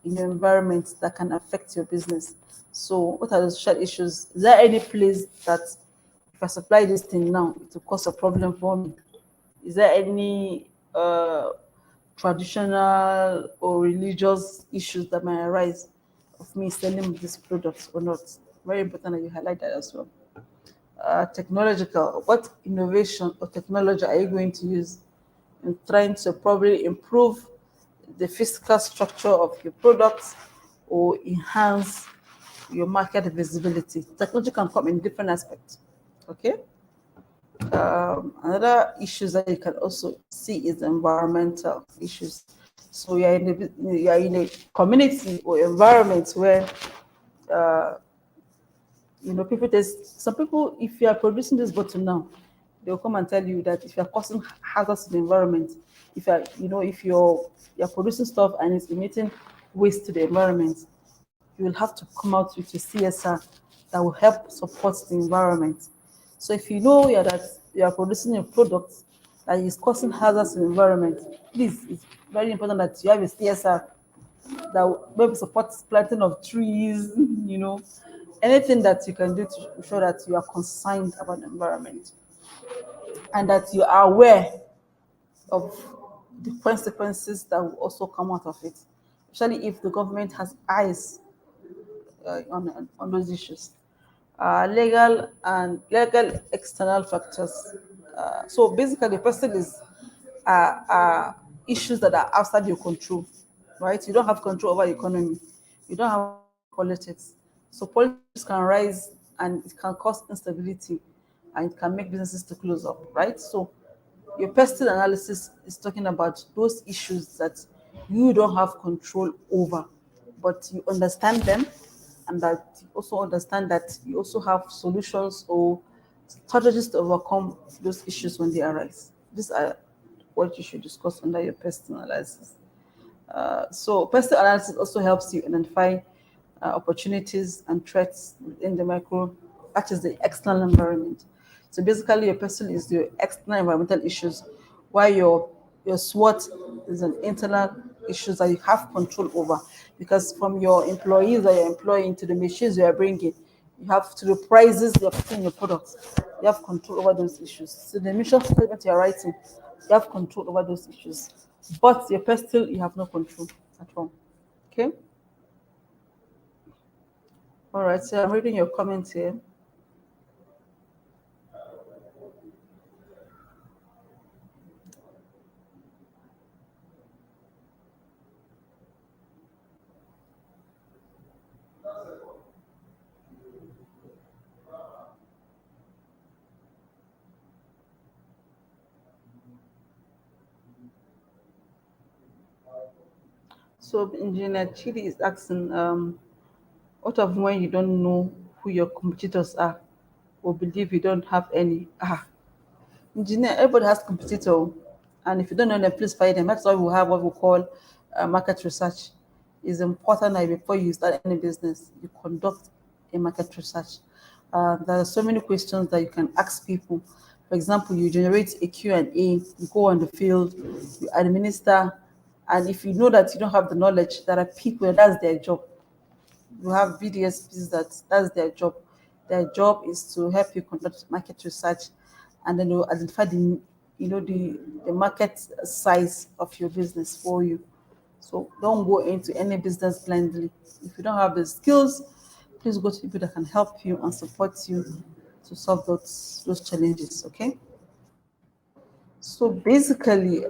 in your environment that can affect your business? So, what are the social issues? Is there any place that if I supply this thing now, it will cause a problem for me? Is there any traditional or religious issues that might arise of me selling this product or not? Very important that you highlight that as well. Technological, what innovation or technology are you going to use in trying to probably improve the physical structure of your products or enhance your market visibility? Technology can come in different aspects. Okay. Another issues that you can also see is environmental issues. So you are in a community or environment where people taste some people, if you are producing this bottle now, they'll come and tell you that if you are causing hazards to the environment, if you're producing stuff and it's emitting waste to the environment, you will have to come out with a CSR that will help support the environment. So if you know that you are producing a product that is causing hazards to the environment, please, it's very important that you have a CSR that will maybe support planting of trees, anything that you can do to ensure that you are concerned about the environment and that you are aware of the consequences that will also come out of it, especially if the government has eyes on those issues. Legal external factors. So basically, the person is issues that are outside your control, right? You don't have control over the economy. You don't have politics. So politics can rise and it can cause instability and it can make businesses to close up, right? So your personal analysis is talking about those issues that you don't have control over, but you understand them, and that you also understand that you also have solutions or strategies to overcome those issues when they arise. These are what you should discuss under your personal analysis. So personal analysis also helps you identify opportunities and threats in the micro, that is the external environment. So basically, your personal is your external environmental issues, while your SWOT is an internal issues that you have control over. Because from your employees that you're employing to the machines you are bringing, you have to the prices you're putting in your products, you have control over those issues. So the mission statement you're writing, you have control over those issues. But your personal, you have no control at all. Okay? All right, so I'm reading your comments here. So Engineer Chidi is asking, what of when you don't know who your competitors are or believe you don't have any? Engineer, everybody has competitor, and if you don't know them, please find them. That's why we have what we call market research. It's important that before you start any business, you conduct a market research. There are so many questions that you can ask people. For example, you generate a Q&A, you go on the field, you administer, and if you know that you don't have the knowledge, there are people, that's their job. You have VDSPs that's their job. Their job is to help you conduct market research, and then you identify the market size of your business for you. So don't go into any business blindly. If you don't have the skills, please go to people that can help you and support you to solve those challenges. Okay. So basically,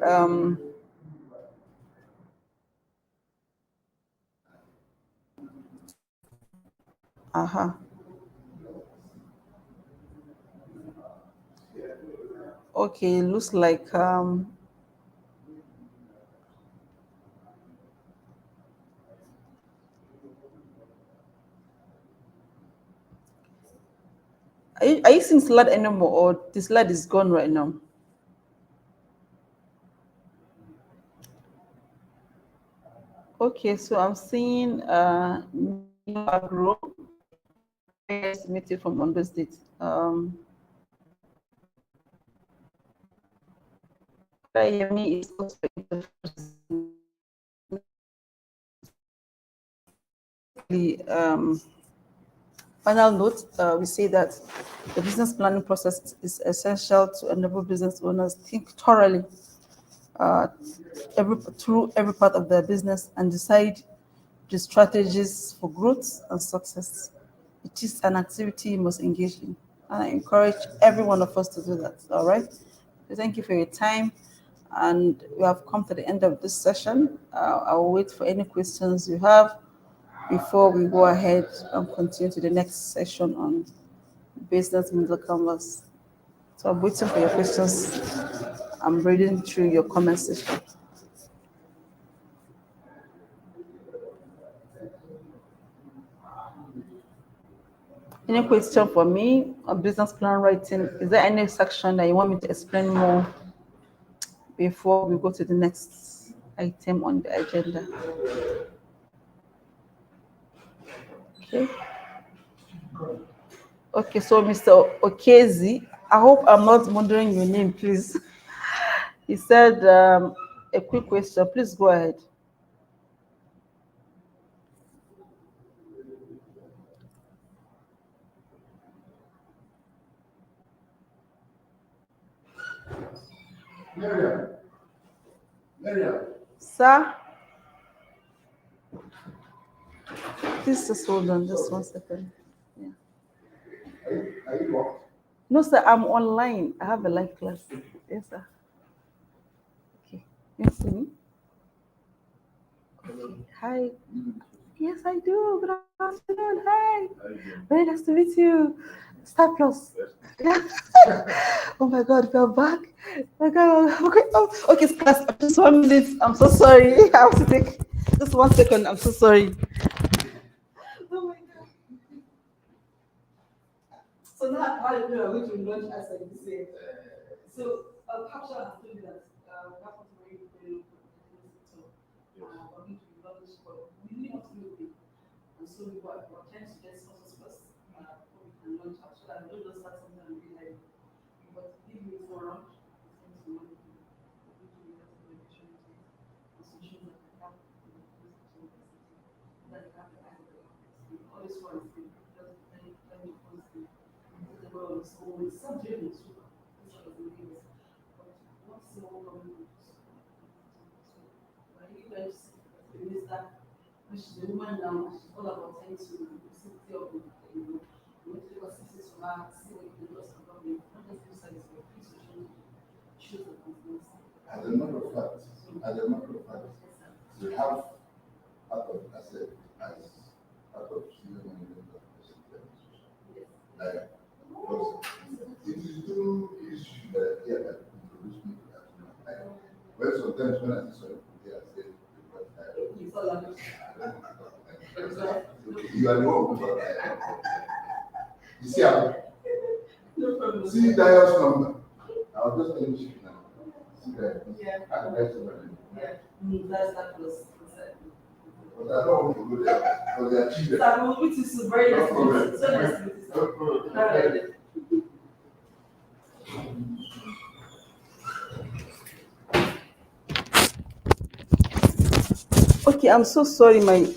uh-huh. Okay, looks like are you seeing slide anymore, or the slide is gone right now? Okay, so I'm seeing New Agro, estimated from Ondo State. Yemi is also the final note. We say that the business planning process is essential to enable business owners think thoroughly uh, through every part of their business and decide the strategies for growth and success. It is an activity you must engage in. And I encourage every one of us to do that. All right. So thank you for your time. And we have come to the end of this session. I will wait for any questions you have before we go ahead and continue to the next session on business middle canvas. So I'm waiting for your questions. I'm reading through your comment section. Any question for me on business plan writing? Is there any section that you want me to explain more before we go to the next item on the agenda? Okay. Okay, so Mr. Okezi, I hope I'm not murdering your name, please. He said a quick question. Please go ahead. Sir, please just hold on just 1 second. Yeah. No, sir, I'm online. I have a live class. Yes, sir. Okay. You see me? Okay. Hi. Yes, I do. Good afternoon. Hi. Very nice to meet you. Star Plus. Oh my God, we're back. Oh my God. Okay, okay, class. Just 1 minute. I'm so sorry. I have to take just 1 second. I'm so sorry. Oh my God. So now how do you know I'm going to launch as I say? So capture and told you that we have to very, very low. As a matter of fact, as a matter of fact, we have part of asset as part of human like, because it is through issue that here that introduce me to that human. Like, well, sometimes when I see some people here, I say, okay, you are the one who got tired. You see how? See Dio's number. I was just telling you now. See that? Yeah. I read somebody. Yeah. That's that was. But I don't want to go there because they are children. So which is very nice. So nice. Okay, I'm so sorry, my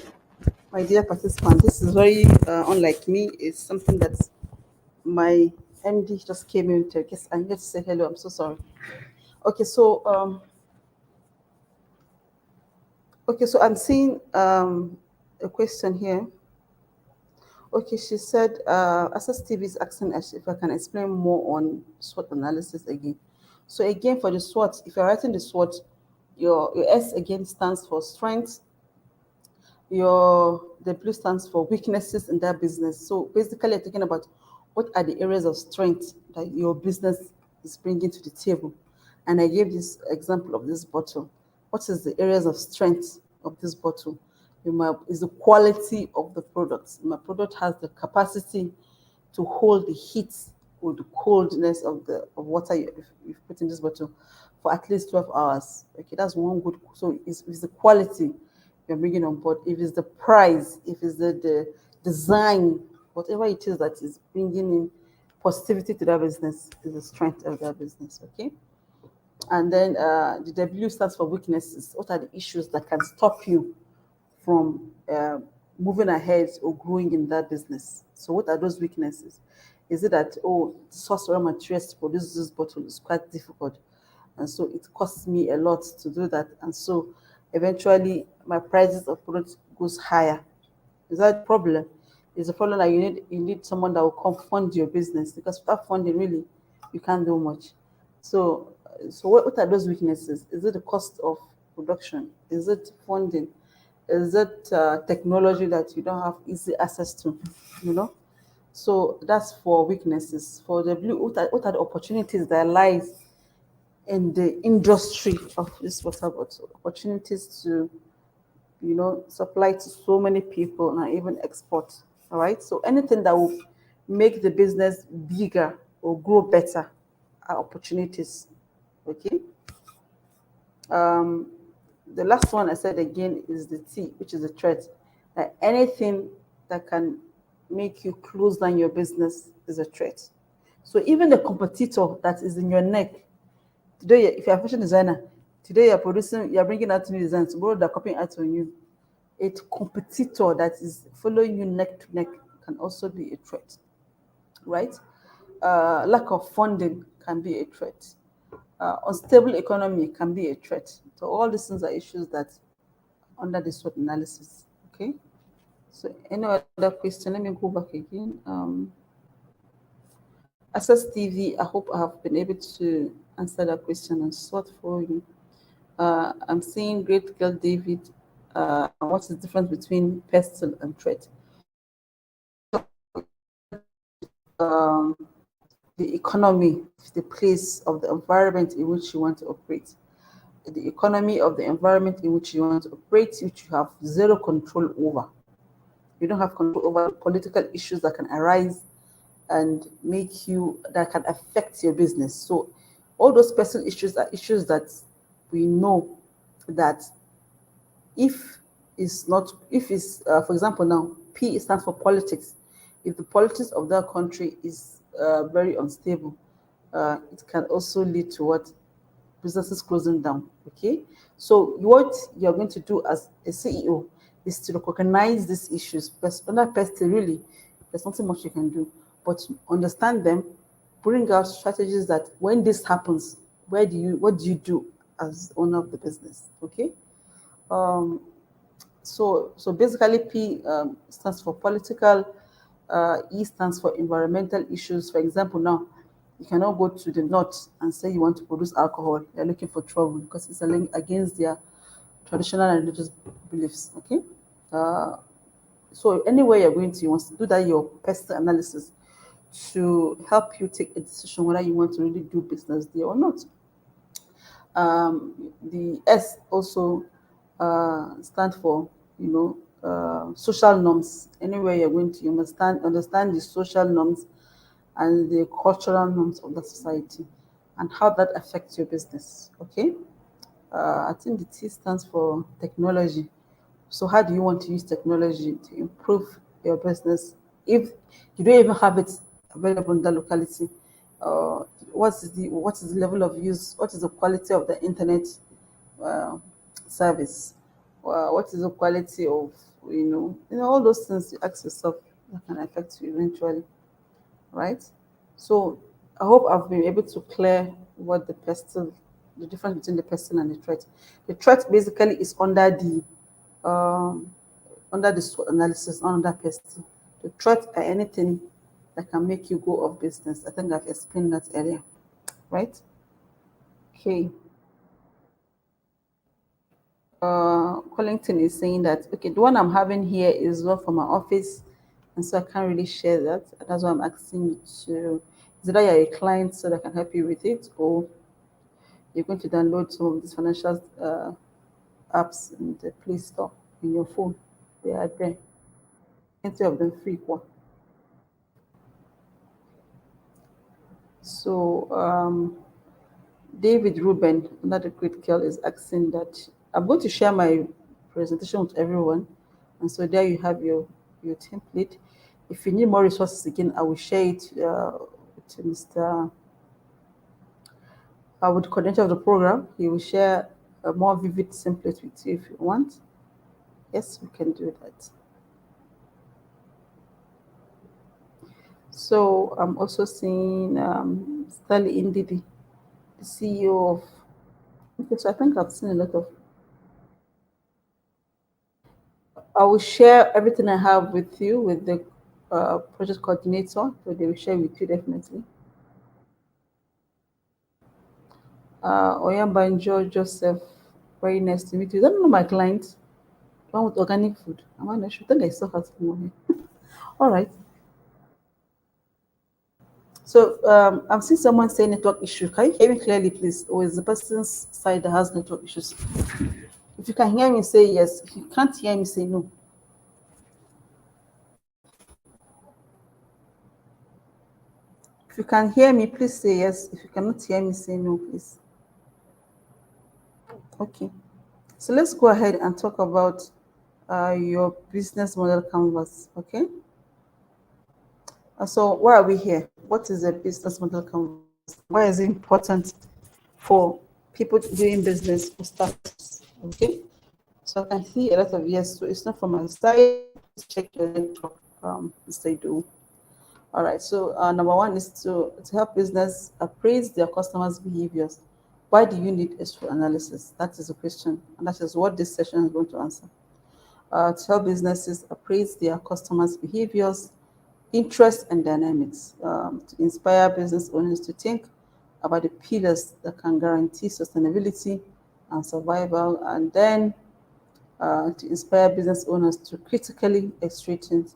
dear participant. This is very unlike me. It's something that my MD just came in to guess. I need to say hello. I'm so sorry. Okay, so I'm seeing a question here. Okay, she said, Access TV is asking us if I can explain more on SWOT analysis again. So again, for the SWOT, if you're writing the SWOT, your S again stands for strength, your the blue stands for weaknesses in that business. So basically, you're talking about what are the areas of strength that your business is bringing to the table. And I gave this example of this bottle. What is the areas of strength of this bottle? Is the quality of the product. My product has the capacity to hold the heat or the coldness of the water you've put in this bottle for at least 12 hours. Okay, that's one good. So it's the quality you're bringing on board. If it's the price, if it's the design, whatever it is that is bringing in positivity to that business, is the strength of that business. Okay. And then the W stands for weaknesses. What are the issues that can stop you from moving ahead or growing in that business? So what are those weaknesses? Is it that, source raw materials to produce this bottle is quite difficult, and so it costs me a lot to do that, and so eventually my prices of products goes higher? Is that a problem? Is a problem that you need someone that will come fund your business, because without funding, really, you can't do much. So what are those weaknesses? Is it the cost of production? Is it funding? Is it technology that you don't have easy access to? You know. So that's for weaknesses. For the blue, what are the opportunities that lies in the industry of this water bottle? Opportunities to, supply to so many people and even export. All right. So anything that will make the business bigger or grow better are opportunities. Okay. Um, the last one I said again is the T, which is a threat. That anything that can make you close down your business is a threat. So even the competitor that is in your neck, today, if you're a fashion designer, today you're bringing out new designs, tomorrow they're copying out on you. A competitor that is following you neck to neck can also be a threat, right? Lack of funding can be a threat. Unstable economy can be a threat. So all these things are issues that under the SWOT analysis. Okay. So any other question? Let me go back again. Access TV, I hope I have been able to answer that question and SWOT for you. I'm seeing Great Girl David. What's the difference between pestle and threat? Um, the economy, the place of the environment in which you want to operate. The economy of the environment in which you want to operate, which you have zero control over. You don't have control over political issues that can arise and that can affect your business. So all those personal issues are issues that we know that for example, now P stands for politics. If the politics of that country is very unstable, it can also lead to what businesses closing down. Okay, so what you're going to do as a CEO is to recognize these issues, because under PEST, really, there's nothing much you can do, but understand them bring out strategies that when this happens, what do you do as owner of the business? Okay. Um, so basically, P stands for political, E stands for environmental issues. For example, now you cannot go to the north and say you want to produce alcohol. You're looking for trouble because it's against their traditional and religious beliefs. Okay. Uh, so anywhere you're going to, you want to do that your pest analysis to help you take a decision whether you want to really do business there or not. The S also stand for, social norms. Anywhere you're going to, you understand the social norms and the cultural norms of the society and how that affects your business. Okay. I think the T stands for technology. So how do you want to use technology to improve your business if you don't even have it available in the locality? Uh, what is the level of use? What is the quality of the internet uh, service? What is the quality of all those things you ask yourself that can affect you eventually, right? So I hope I've been able to clear what the difference between the person and the threat. The threat basically is um, under the SWOT analysis, not under person. The threat are anything that can make you go off business. I think I've explained that earlier, right? Okay. Collington is saying that okay, the one I'm having here is not from my office, and so I can't really share that. That's why I'm asking you to. Is either you're a client so that I can help you with it, or you're going to download some of these financial apps in the Play Store in your phone. They are there. Plenty of them free. Kwa. So David Ruben, another great girl, is asking that I'm going to share my presentation with everyone, and so there you have your template. If you need more resources again, I will share it with Mr. With the coordinator of the program. He will share a more vivid template with you if you want. Yes, we can do that. So I'm also seeing Stanley Indidi, the CEO of. Okay, so I think I've seen a lot of. I will share everything I have with you with the project coordinator, so they will share with you definitely. Oyambanjo Joseph, very nice to meet you. I don't know my client, the one with organic food. I'm not sure. I think I saw her somewhere. All right. So I'm seeing someone say network issue. Can you hear me clearly, please? Or is the person's side that has network issues? If you can hear me, say yes. If you can't hear me, say no. If you can hear me, please say yes. If you cannot hear me, say no, please. Okay. So let's go ahead and talk about your business model canvas. Okay. So why are we here? What is a business model canvas? Why is it important for people doing business for startups? Okay. So I can see a lot of yes. So it's not from my side. Check your network. They do. All right. So number one is to help business appraise their customers' behaviors. Why do you need extra analysis? That is the question, and that is what this session is going to answer. To help businesses appraise their customers' behaviors, interests, and dynamics, to inspire business owners to think about the pillars that can guarantee sustainability and survival, and then to inspire business owners to critically extract things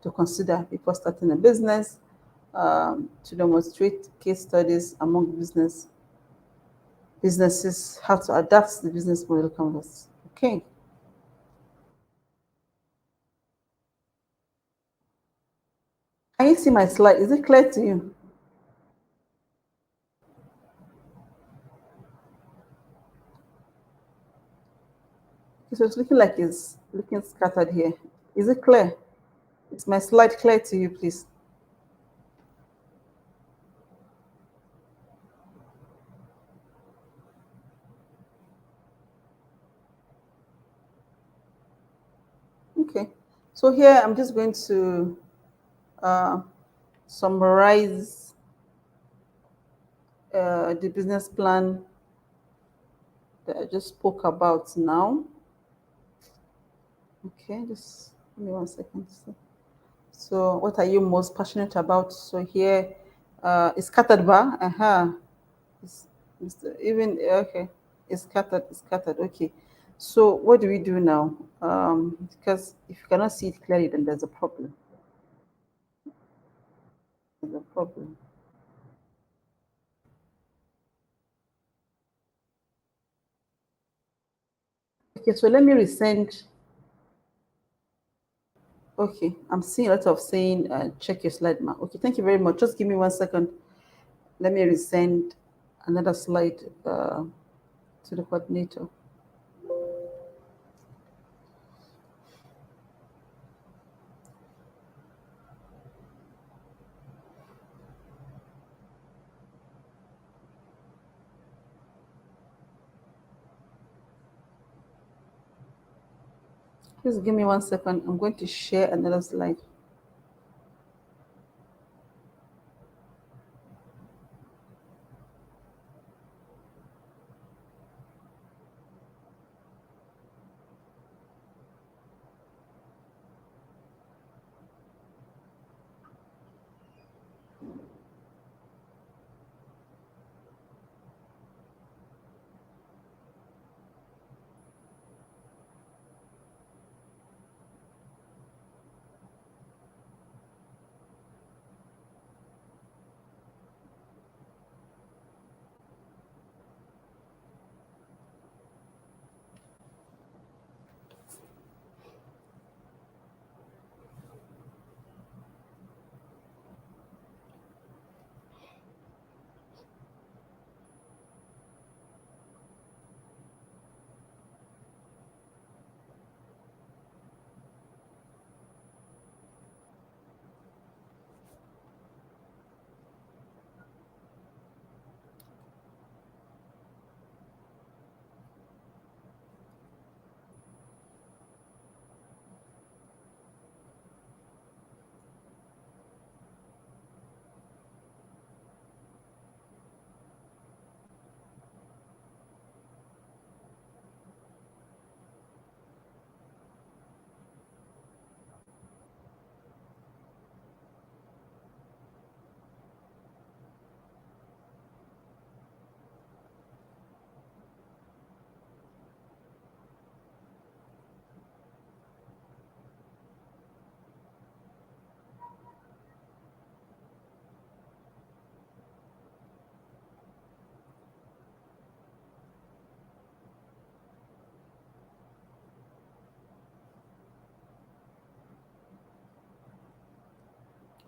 to consider before starting a business, to demonstrate case studies among businesses how to adapt the business model canvas. Okay. Can you see my slide? Is it clear to you? It's looking like it's looking scattered here. Is it clear? Is my slide clear to you, please? Okay. So here I'm just going to uh, summarize the business plan that I just spoke about now. Okay, just give me 1 second. So, what are you most passionate about? So here, is scattered bar. It's, even okay. It's scattered. It's scattered. Okay. So, what do we do now? Because if you cannot see it clearly, then there's a problem. There's a problem. Okay. So let me resend. Okay, I'm seeing a lot of saying check your slide ma. Okay, thank you very much. Just give me 1 second. Let me resend another slide to the coordinator. Please give me 1 second. I'm going to share another slide.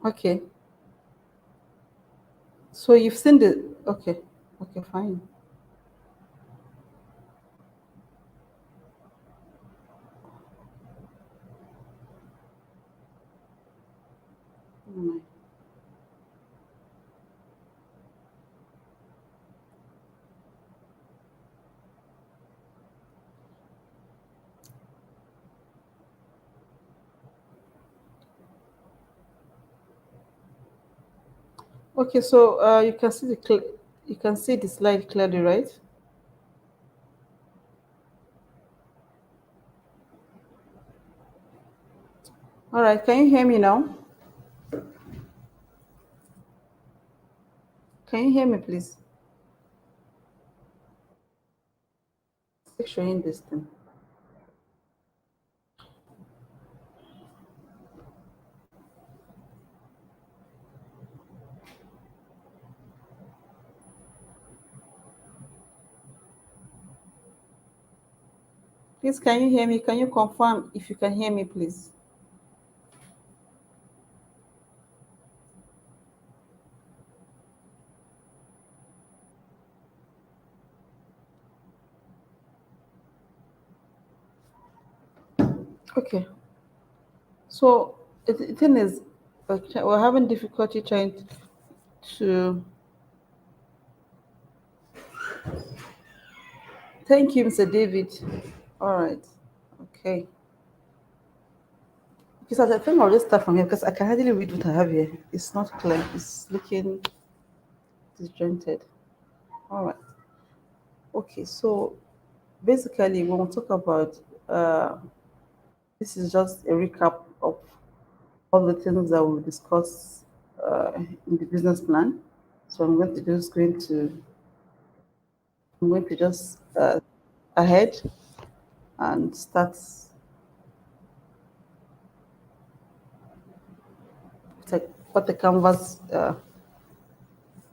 Okay. So you've seen the okay. Okay, fine. Mm. Okay, so you can see you can see the slide clearly, right? All right. Can you hear me now? Can you hear me, please? It's showing this thing. Please, can you hear me? Can you confirm if you can hear me, please? Okay. So the thing is, we're having difficulty trying to. Thank you, Mr. David. All right. Okay. Because I think I'll just start from here because I can hardly read what I have here. It's not clear. It's looking disjointed. All right. Okay. So basically, when we talk about uh, this is just a recap of all the things that we'll discuss in the business plan. So I'm going to just ahead and start what the canvas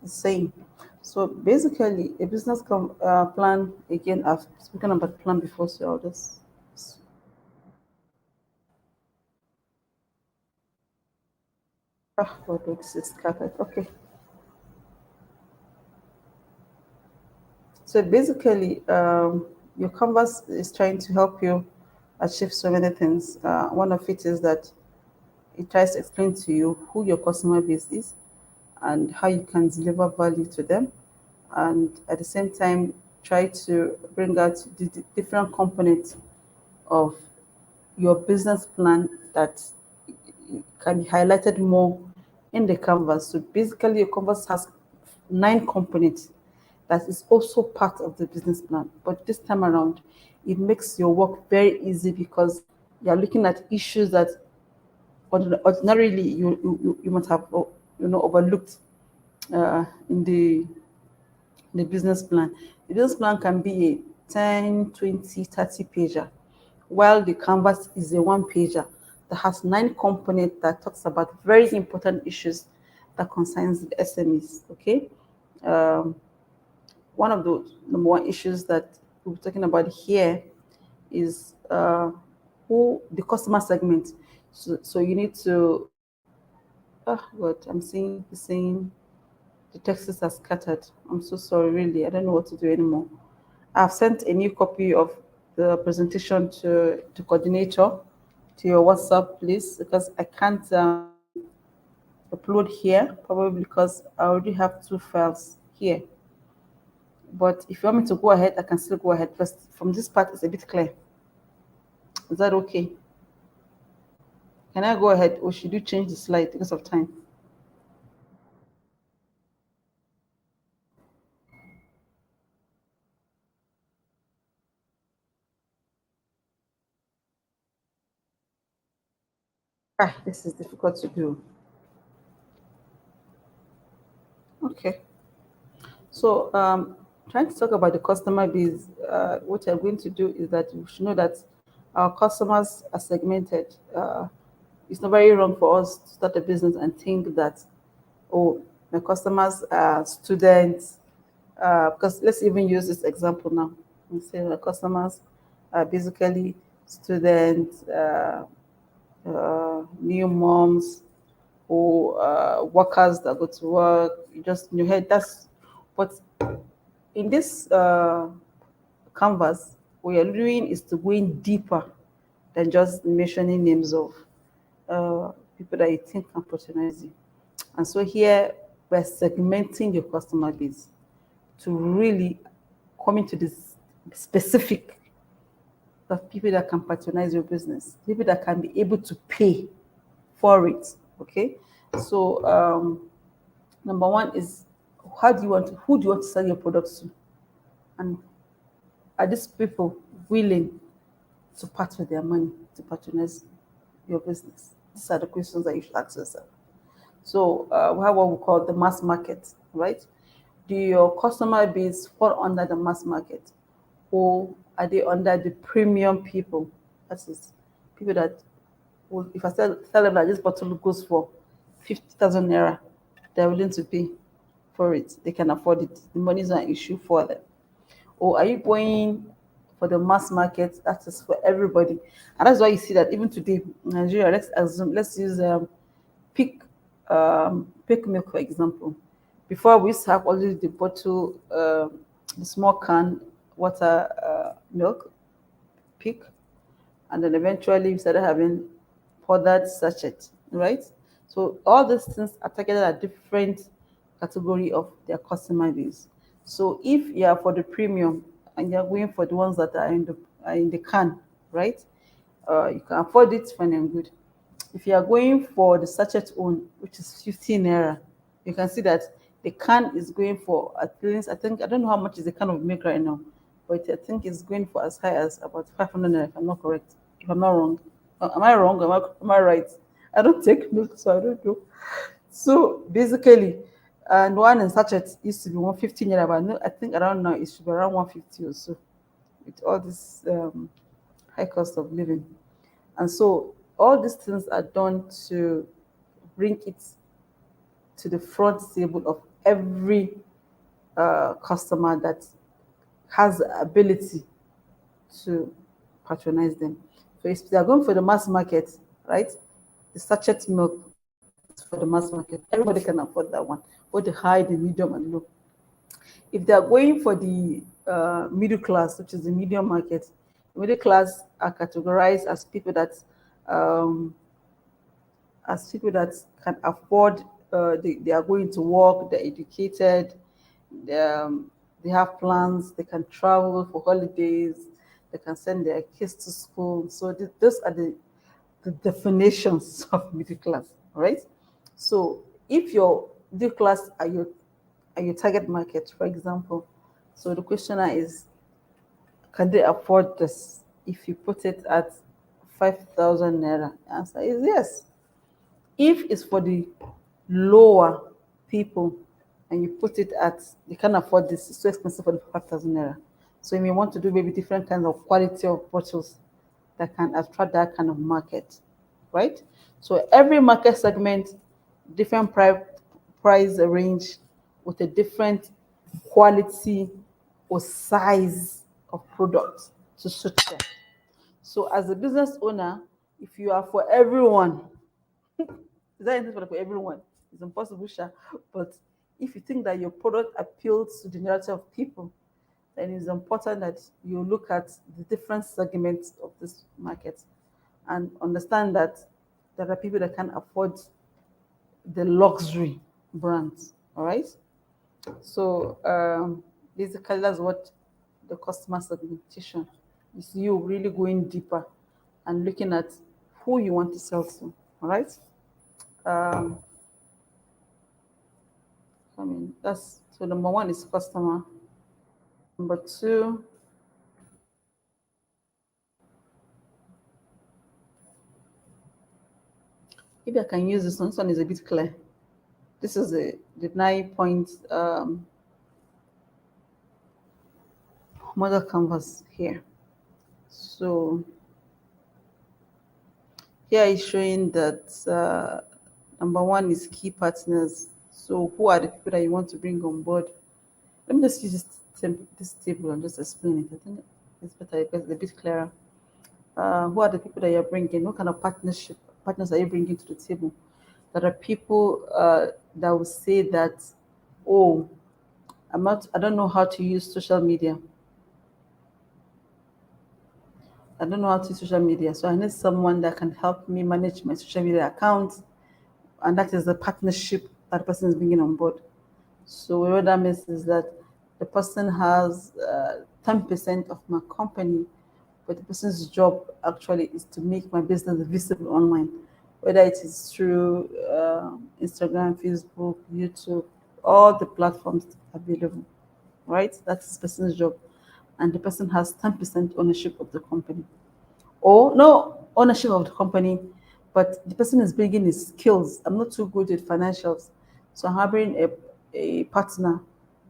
is saying. So basically, a plan. Again, I've spoken about plan before, so I'll just. God, this is scattered. Okay. So basically, your canvas is trying to help you achieve so many things. One of it is that it tries to explain to you who your customer base is and how you can deliver value to them, and at the same time try to bring out the different components of your business plan that can be highlighted more in the canvas. So basically, your canvas has 9 components that is also part of the business plan. But this time around, it makes your work very easy because you're looking at issues that ordinarily you might have overlooked in the business plan. The business plan can be a 10, 20, 30 pager, while the canvas is a one pager that has 9 components that talks about very important issues that concerns the SMEs. Okay. Um, One of the number one issues that we're talking about here is who the customer segment. So you need to, oh God, I'm seeing the same. The texts are scattered. I'm so sorry, really. I don't know what to do anymore. I've sent a new copy of the presentation to coordinator to your WhatsApp, please, because I can't upload here, probably because I already have 2 files here. But if you want me to go ahead, I can still go ahead. First, from this part, it's a bit clear. Is that okay? Can I go ahead, or should you change the slide because of time? This is difficult to do. Okay. So, trying to talk about the customer base, what I'm going to do is that you should know that our customers are segmented. It's not very wrong for us to start a business and think that, oh, my customers are students. Because let's even use this example now. We say the customers are basically students, new moms, or workers that go to work. You just in your head. But in this canvas, what you're doing is to go in deeper than just mentioning names of people that you think can patronize you. And so here we're segmenting your customer base to really come into this specific of people that can patronize your business, people that can be able to pay for it. Okay, so number one is who do you want to sell your products to, and are these people willing to part with their money to patronize your business? These are the questions that you should ask yourself. So we have what we call the mass market, right? Do your customer base fall under the mass market, or are they under the premium people? That is, people that will, if I tell them that this bottle goes for 50,000 naira, they're willing to pay for it. They can afford it. The money is not an issue for them. Or are you going for the mass market that is for everybody? And that's why you see that even today in Nigeria, let's use pick pick milk for example. Before we used to have only the bottle, the small can water milk, pick, and then eventually we started having powdered sachet, right? So all these things are targeted at different category of their customer base. So if you are for the premium and you're going for the ones that are in the can, right? You can afford it, fine and good. If you are going for the sachet one, which is 15 naira, you can see that The can is going for at least, I think, I don't know how much is the can of milk right now, but I think it's going for as high as about 500 naira, if I'm not correct, if I'm not wrong. Am I wrong? Am I right? I don't take milk, so I don't know. So basically, and one in sachet used to be 150 naira, but I think around now it should be around 150 or so, with all this high cost of living. And so all these things are done to bring it to the front table of every customer that has the ability to patronize them. So if they are going for the mass market, right? The sachet milk is for the mass market. Everybody can afford that one, both the high, the medium, and low. If they are going for the middle class, which is the medium market, the middle class are categorized um, as people that can afford. They are going to work. They're educated. They have plans. They can travel for holidays. They can send their kids to school. So those are the definitions of middle class, right? So if your middle class are your target market, for example, so the questioner is, can they afford this? If you put it at 5,000 naira, the answer is yes. If it's for the lower people and you put it at, you can't afford this, it's too expensive for the 5,000 naira. So you may want to do maybe different kinds of quality of bottles that can attract that kind of market, right? So every market segment, different price range with a different quality or size of product to suit them. So as a business owner, if you are for everyone, is that anything for everyone? It's impossible, sure. But if you think that your product appeals to the majority of people, then it's important that you look at the different segments of this market and understand that there are people that can afford the luxury brands. All right. So basically, that's what the customer segmentation is. You really going deeper and looking at who you want to sell to. All right. Um, I mean, that's so number one is customer. Number two, maybe I can use this one. This one is a bit clear. This is the 9 point model canvas here. So here is showing that number one is key partners. So who are the people that you want to bring on board? Let me just use this table and just explain it. I think it's better because it's a bit clearer. Who are the people that you're bringing? What kind of partners are you bringing to the table? There are people that will say that, oh, I don't know how to use social media. I don't know how to use social media, so I need someone that can help me manage my social media account, and that is the partnership that the person is bringing on board. So what that means is that the person has 10% of my company, but the person's job actually is to make my business visible online, whether it is through Instagram, Facebook, YouTube, all the platforms available, right? That's the person's job. And the person has 10% ownership of the company. Or no ownership of the company, but the person is bringing his skills. I'm not too good at financials, so I'm having a partner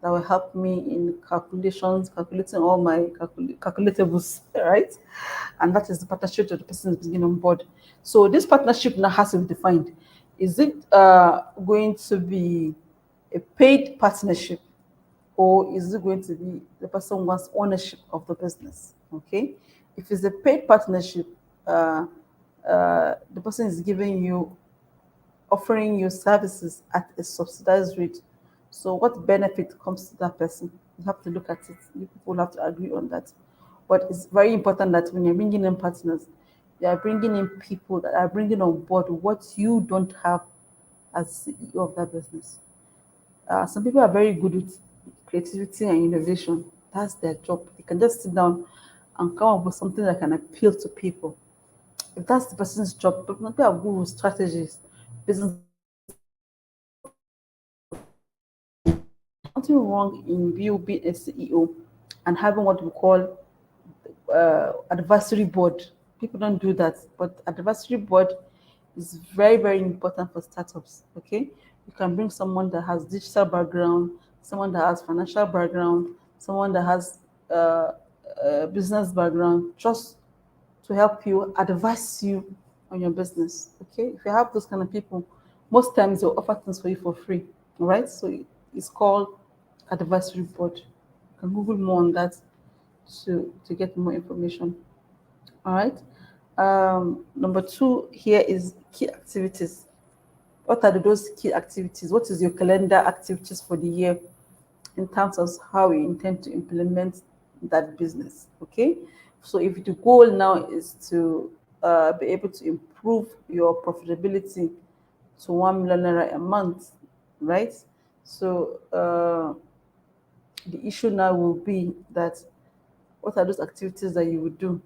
that will help me in calculations, calculating all my calculatables, right? And that is the partnership that the person is bringing on board. So this partnership now has to be defined. Is it going to be a paid partnership, or is it going to be the person wants ownership of the business? Okay, if it's a paid partnership, the person is giving you, offering you services at a subsidized rate. So what benefit comes to that person? You have to look at it. You people have to agree on that. But it's very important that when you're bringing in partners, you are bringing in people that are bringing on board what you don't have as CEO of that business. Some people are very good with creativity and innovation. That's their job. They can just sit down and come up with something that can appeal to people. If that's the person's job, but people are good with strategies, business nothing wrong in you being a CEO and having what we call advisory board. People don't do that, but advisory board is very, very important for startups. Okay, you can bring someone that has digital background, someone that has financial background, someone that has business background, just to help you, advise you on your business. Okay, if you have those kind of people, most times they'll offer things for you for free. All right, so it's called advisory board. You can Google more on that to get more information. All right. Number two here is key activities. What are those key activities? What is your calendar activities for the year in terms of how you intend to implement that business? Okay. So if the goal now is to be able to improve your profitability to 1 million naira a month, right? So the issue now will be that what are those activities that you would do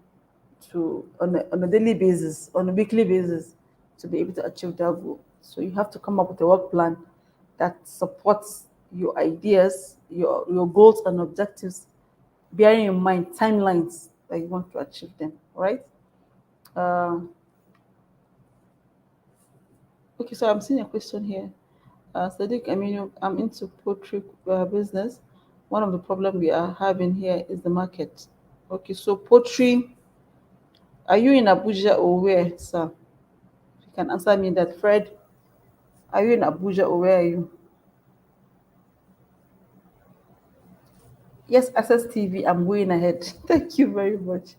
to on a daily basis, on a weekly basis, to be able to achieve that goal. So you have to come up with a work plan that supports your ideas, your goals and objectives, bearing in mind timelines that you want to achieve them. Right? Uh, okay, so I'm seeing a question here. Sadiq, I mean, I'm into poultry business. One of the problems we are having here is the market. Okay, so poultry, are you in Abuja or where, sir? You can answer me that. Fred, are you in Abuja or where are you? Yes, Access TV, I'm going ahead. Thank you very much.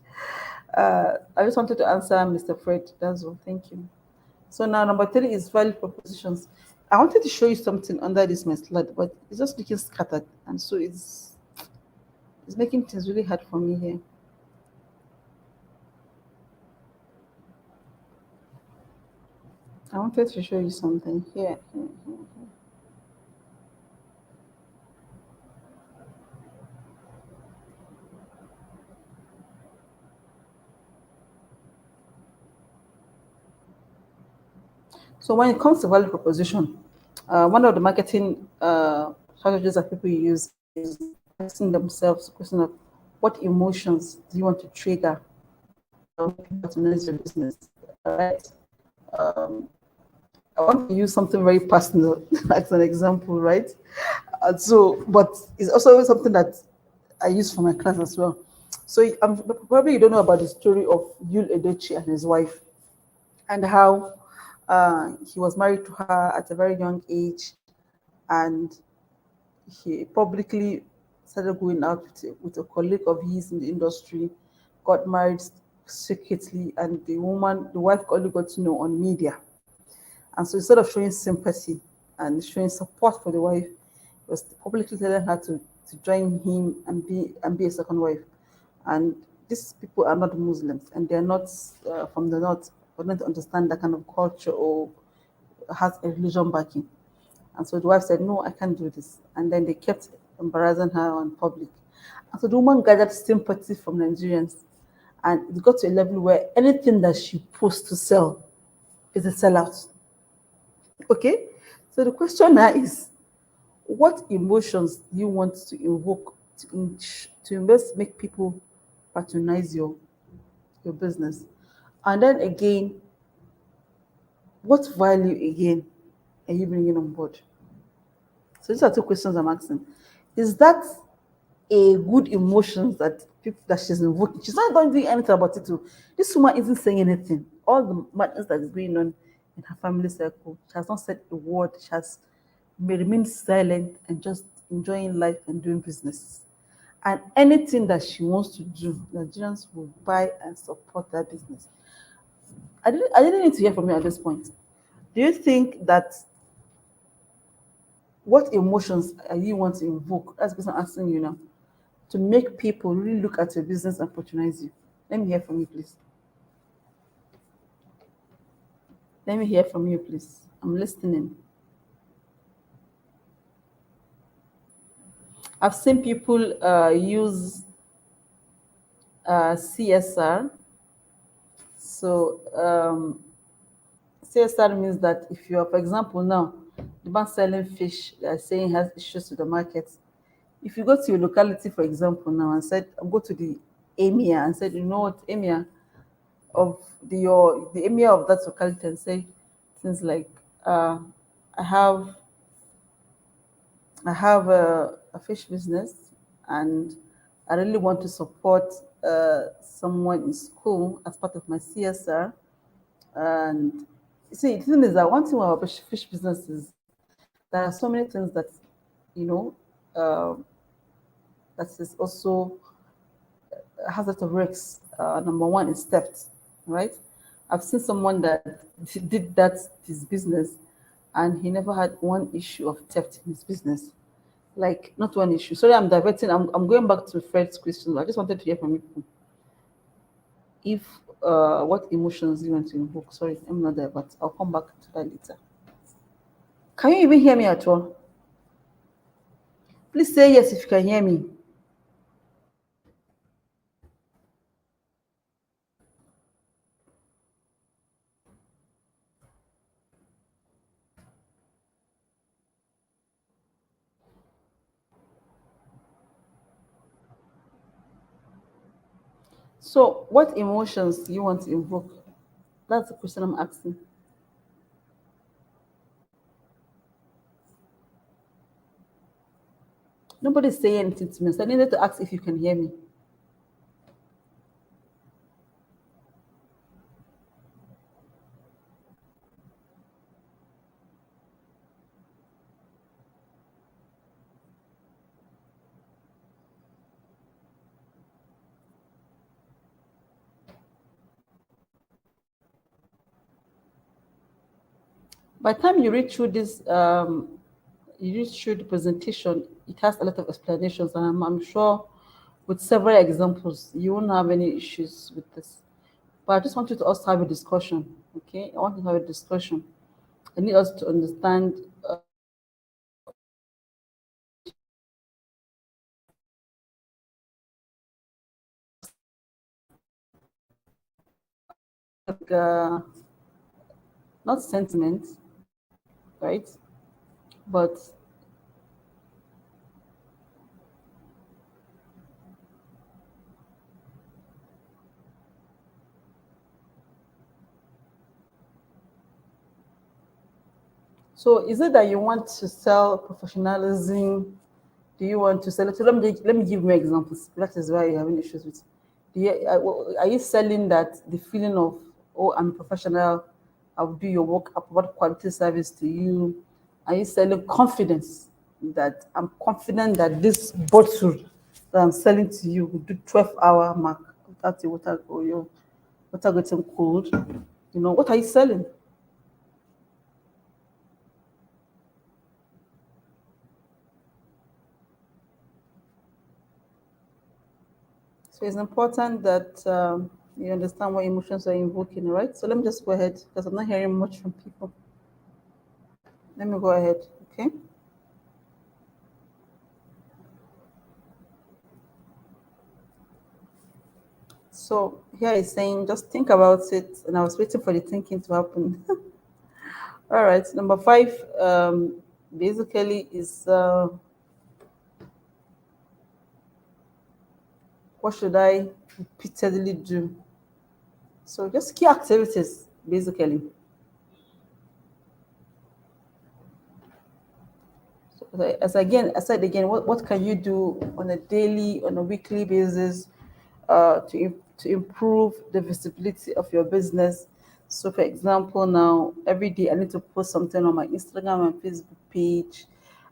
I just wanted to answer Mr. Fred. That's all. Thank you. So now number three is value propositions. I wanted to show you something under this my slide, but it's just looking scattered, and so it's making things really hard for me here. I wanted to show you something here. So when it comes to value proposition, one of the marketing strategies that people use is asking themselves the question of what emotions do you want to trigger to manage your business. All right. Um, I want to use something very personal as an example, right? But it's also something that I use for my class as well. So probably you don't know about the story of Yul Edochie and his wife, and how he was married to her at a very young age, and he publicly started going out with a colleague of his in the industry, got married secretly, and the wife only got to know on media. And so instead of showing sympathy and showing support for the wife, he was publicly telling her to join him and be a second wife. And these people are not Muslims, and they're not from the north, for them to understand that kind of culture or has a religion backing. And so the wife said, "No, I can't do this." And then they kept embarrassing her on public. And so the woman gathered sympathy from Nigerians, and it got to a level where anything that she posts to sell is a sellout. Okay? So the question now is, what emotions do you want to invoke to invest, make people patronize your business? And then again, what value again are you bringing on board? So these are two questions I'm asking. Is that a good emotion that people that she's invoking? She's not doing anything about it too. This woman isn't saying anything. All the madness that is going on in her family circle, she has not said a word. She has remained silent and just enjoying life and doing business. And anything that she wants to do, Nigerians will buy and support that business. I didn't need to hear from you at this point. Do you think that what emotions are you want to invoke? That's the question I'm asking you now. To make people really look at your business and patronize you. Let me hear from you, please. Let me hear from you, please. I'm listening. I've seen people use CSR. So CSR means that if you're, for example, now the man selling fish, they are saying has issues with the market. if you go to your locality, for example, now and said, go to the emir and said, you know what, emir of the emir of that locality, and say things like, uh, I have a fish business, and I really want to support someone in school as part of my CSR. And see, the thing is that one thing about fish business is there are so many things that, you know, that is also has a lot of risks. Number one is theft, right? I've seen someone that did that his business, and he never had one issue of theft in his business. Like, not one issue. Sorry, I'm diverting. I'm going back to Fred's question. I just wanted to hear from you if what emotions you want to invoke. Sorry, I'm not there, but I'll come back to that later. Can you even hear me at all? Please say yes if you can hear me. So, what emotions do you want to invoke? That's the question I'm asking. Nobody's saying anything to me, so I needed to ask if you can hear me. By the time you read through you read through the presentation, it has a lot of explanations, and I'm sure with several examples, you won't have any issues with this. But I just want you to also have a discussion, okay? I want to have a discussion. I need us to understand like, not sentiment, right? But so is it that you want to sell professionalism? Do you want to sell it? So let me give you examples. That is why you're having issues with. Are you selling that the feeling of, oh, I'm a professional, I'll do your work, I'll provide quality service to you? Are you selling confidence, that I'm confident that this bottle that I'm selling to you will do 12-hour mark without the water or your water getting cold? You know, what are you selling? So it's important that you understand what emotions are invoking, right? So let me just go ahead because I'm not hearing much from people. Let me go ahead, okay? So here is saying, just think about it, and I was waiting for the thinking to happen. All right, number 5 basically is what should I repeatedly do? So just key activities, basically. So as I said again, what can you do on a daily, on a weekly basis to improve the visibility of your business? So, for example, now every day I need to post something on my Instagram and Facebook page.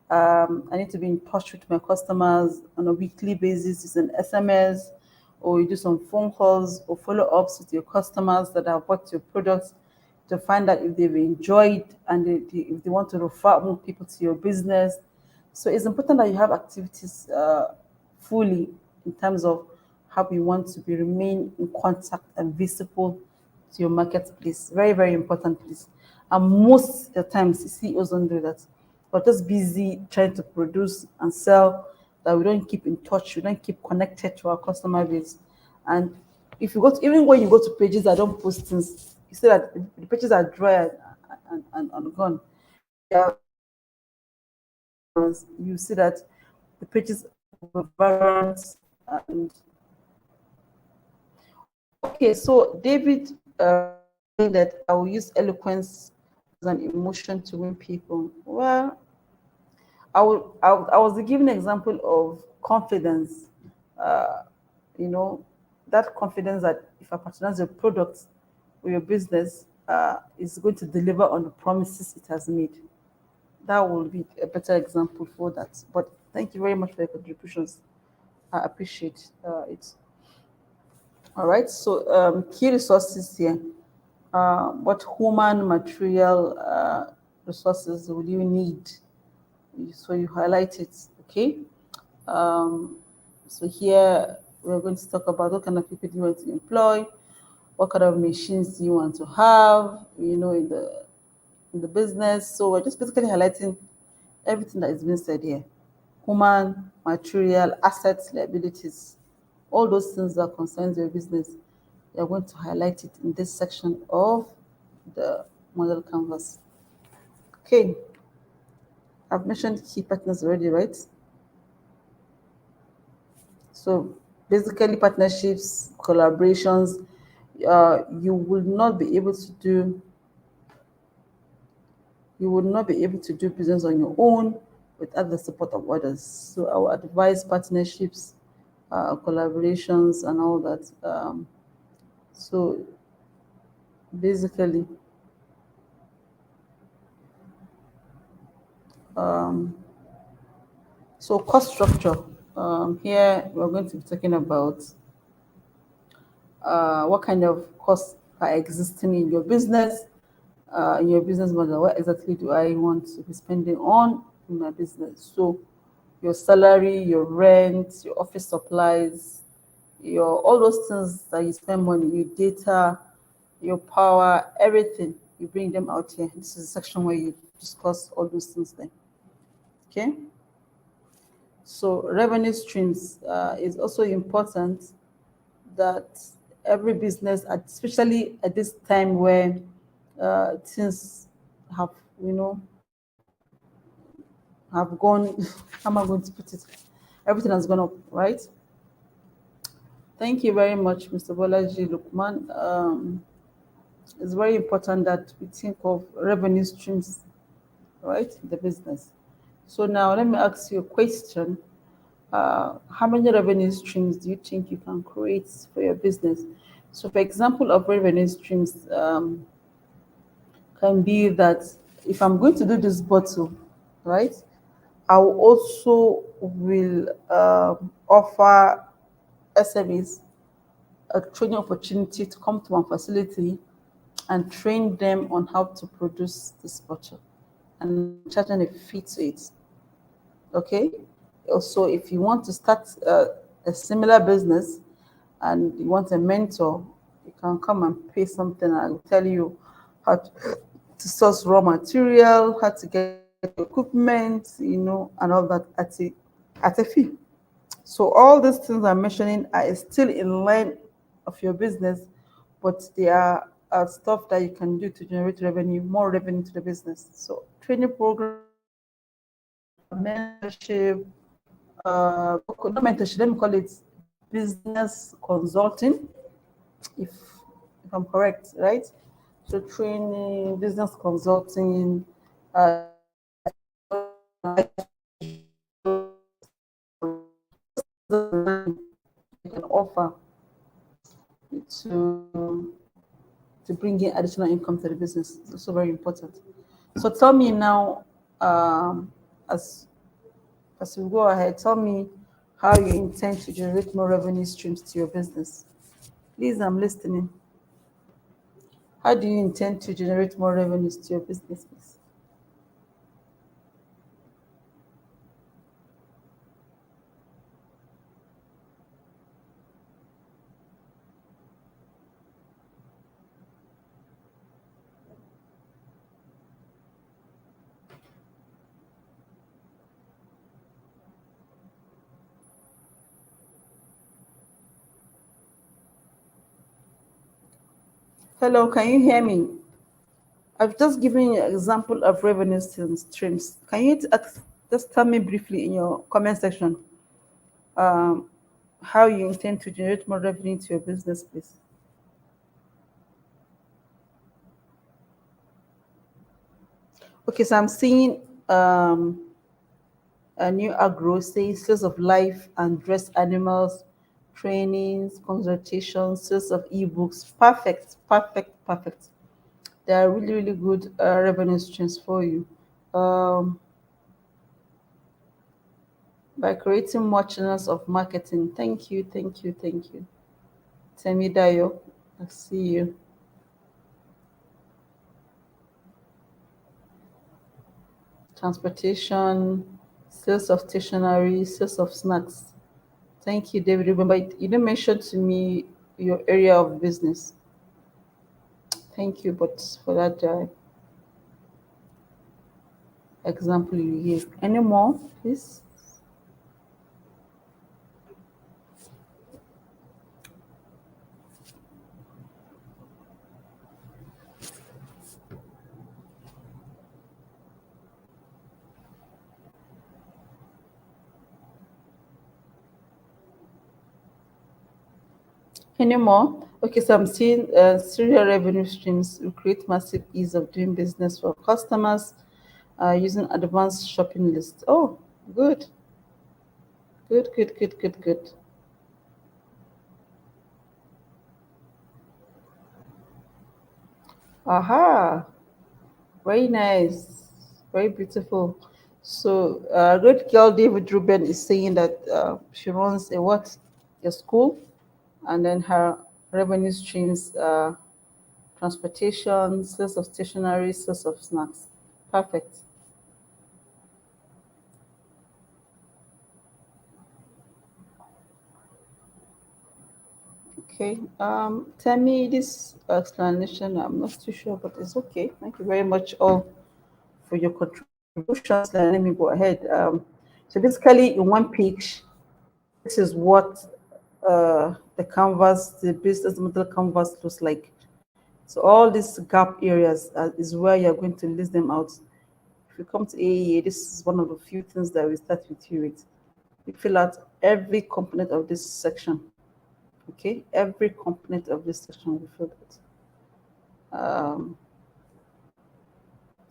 I need to be in touch with my customers on a weekly basis using SMS, or you do some phone calls or follow ups with your customers that have bought your products to find out if they've enjoyed and if they want to refer more people to your business. So it's important that you have activities fully in terms of how you want to be remain in contact and visible to your marketplace. Very, very important, please. And most of the times, CEOs don't do that. We're just busy trying to produce and sell, that we don't keep in touch, we don't keep connected to our customer base. And if you go to, even when you go to pages that don't post things, you see that the pages are dry and gone. Yeah, you see that the pages environment. And okay, so David saying that I will use eloquence as an emotion to win people. Well, I was giving an example of confidence. Uh, you know, that confidence that if I patronize your product or your business, is going to deliver on the promises it has made. That will be a better example for that. But thank you very much for your contributions. I appreciate it. All right. So key resources here. What human material resources will you need? So you highlight it. Okay. Um, so here we're going to talk about what kind of people do you want to employ, what kind of machines do you want to have, in the business. So we're just basically highlighting everything that is being said here: human, material, assets, liabilities, all those things that concerns your business. You're going to highlight it in this section of the model canvas. Okay, I've mentioned key partners already, right? So basically, partnerships, collaborations, you will not be able to do you will not be able to do business on your own without the support of others. So I would advise partnerships, collaborations, and all that. So basically, um, so cost structure. Here we're going to be talking about what kind of costs are existing in your business model. What exactly do I want to be spending on in my business? So your salary, your rent, your office supplies, your all those things that you spend money, your data, your power, everything, you bring them out here. This is a section where you discuss all those things then. Okay. So revenue streams is also important, that every business, especially at this time where things have, have gone, how am I going to put it? Everything has gone up, right? Thank you very much, Mr. Bolaji Lukman. It's very important that we think of revenue streams, right, in the business. So now let me ask you a question. How many revenue streams do you think you can create for your business? So, for example, of revenue streams can be that if I'm going to do this bottle, right, I will also will offer SMEs a training opportunity to come to my facility and train them on how to produce this bottle and charging a fee to it. Okay. Also, if you want to start a similar business and you want a mentor, you can come and pay something. I will tell you how to source raw material, how to get equipment, and all that at a fee. So all these things I'm mentioning are still in line of your business, but they are stuff that you can do to generate revenue, more revenue to the business. So training programs, mentorship, not mentorship, let me call it business consulting, if if I'm correct, right? So training, business consulting, uh, you can offer to bring in additional income to the business. It's also very important. So tell me now, as we go ahead, tell me how you intend to generate more revenue streams to your business. Please, I'm listening. How do you intend to generate more revenues to your business, please? Hello, can you hear me? I've just given you an example of revenue streams. Can you just tell me briefly in your comment section um, how you intend to generate more revenue to your business, please. Okay, so I'm seeing a new agro saying sales of life and dress animals, trainings, consultations, sales of ebooks. Perfect, perfect, perfect. They are really, really good revenue streams for you. Um, by creating more channels of marketing. Thank you, thank you, thank you. Temidayo, I see you. Transportation, sales of stationery, sales of snacks. Thank you, David. Remember, you didn't mention to me your area of business. Thank you, but for that example you gave. Any more, please? Any more? Okay, so I'm seeing serial revenue streams will create massive ease of doing business for customers using advanced shopping lists. Oh, good, good, good, good, good, good. Aha, very nice, very beautiful. So, good girl David Ruben is saying that she runs a what? A school, and then her revenue streams transportation, sales of stationery, sales of snacks. Perfect. Okay. Tell me this explanation. I'm not too sure, but it's okay. Thank you very much all for your contributions. Let me go ahead. So basically, in one page, this is what the canvas, the business model canvas looks like. So all these gap areas is where you're going to list them out. If you come to AEA, this is one of the few things that we start with you with. You fill out every component of this section. Okay, every component of this section we filled it.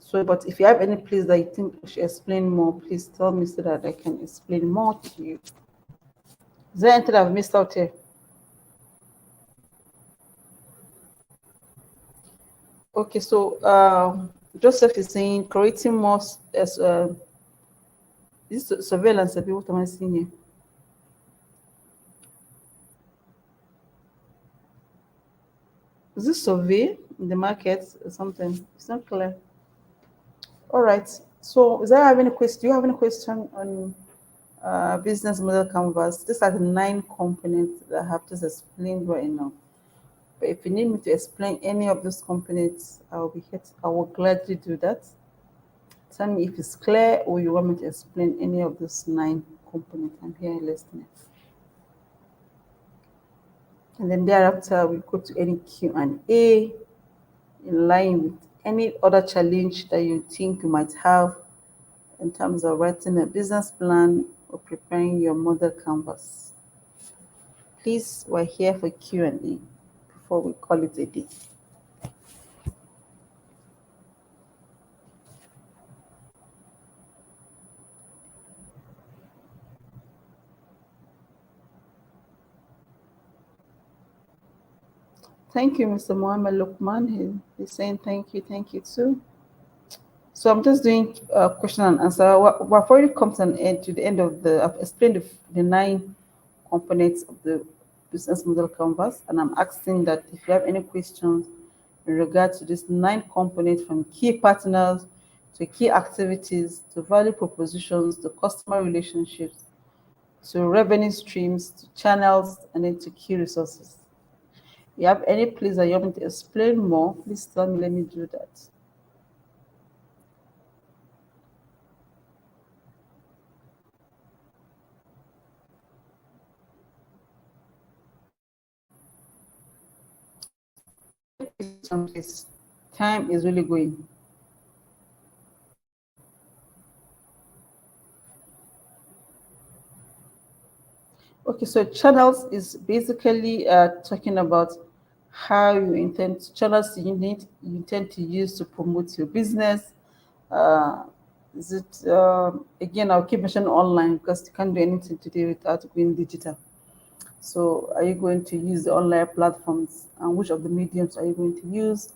So, but if you have any place that you think I should explain more, please tell me so that I can explain more to you. Is there anything I've missed out here? Okay, so Joseph is saying creating more as this surveillance. What am I seeing here? Is this survey in the market or something? It's not clear. All right. So, is there have any question? Do you have any question on business model canvas? These are the 9 components that I have just explained right now. But if you need me to explain any of those components, I will gladly do that. Tell me if it's clear or you want me to explain any of those 9 components. I'm here listening. And then thereafter, we go to any Q&A in line with any other challenge that you think you might have in terms of writing a business plan or preparing your model canvas. Please, we're here for Q&A before we call it a day. Thank you, Mr. Mohammed Lukman. He's saying thank you too. So I'm just doing question and answer. We've already come to an end, to the end of I've explained the 9 components of the business model canvas, and I'm asking that if you have any questions in regard to these 9 components, from key partners to key activities to value propositions to customer relationships to revenue streams to channels and then to key resources. If you have any place that you want me to explain more, please tell me, let me do that. Please. Time is really going. Okay, so channels is basically talking about how you intend channels you intend to use to promote your business. Uh, is it again? I'll keep mentioning online because you can't do anything today without going digital. So, are you going to use the online platforms, and which of the mediums are you going to use?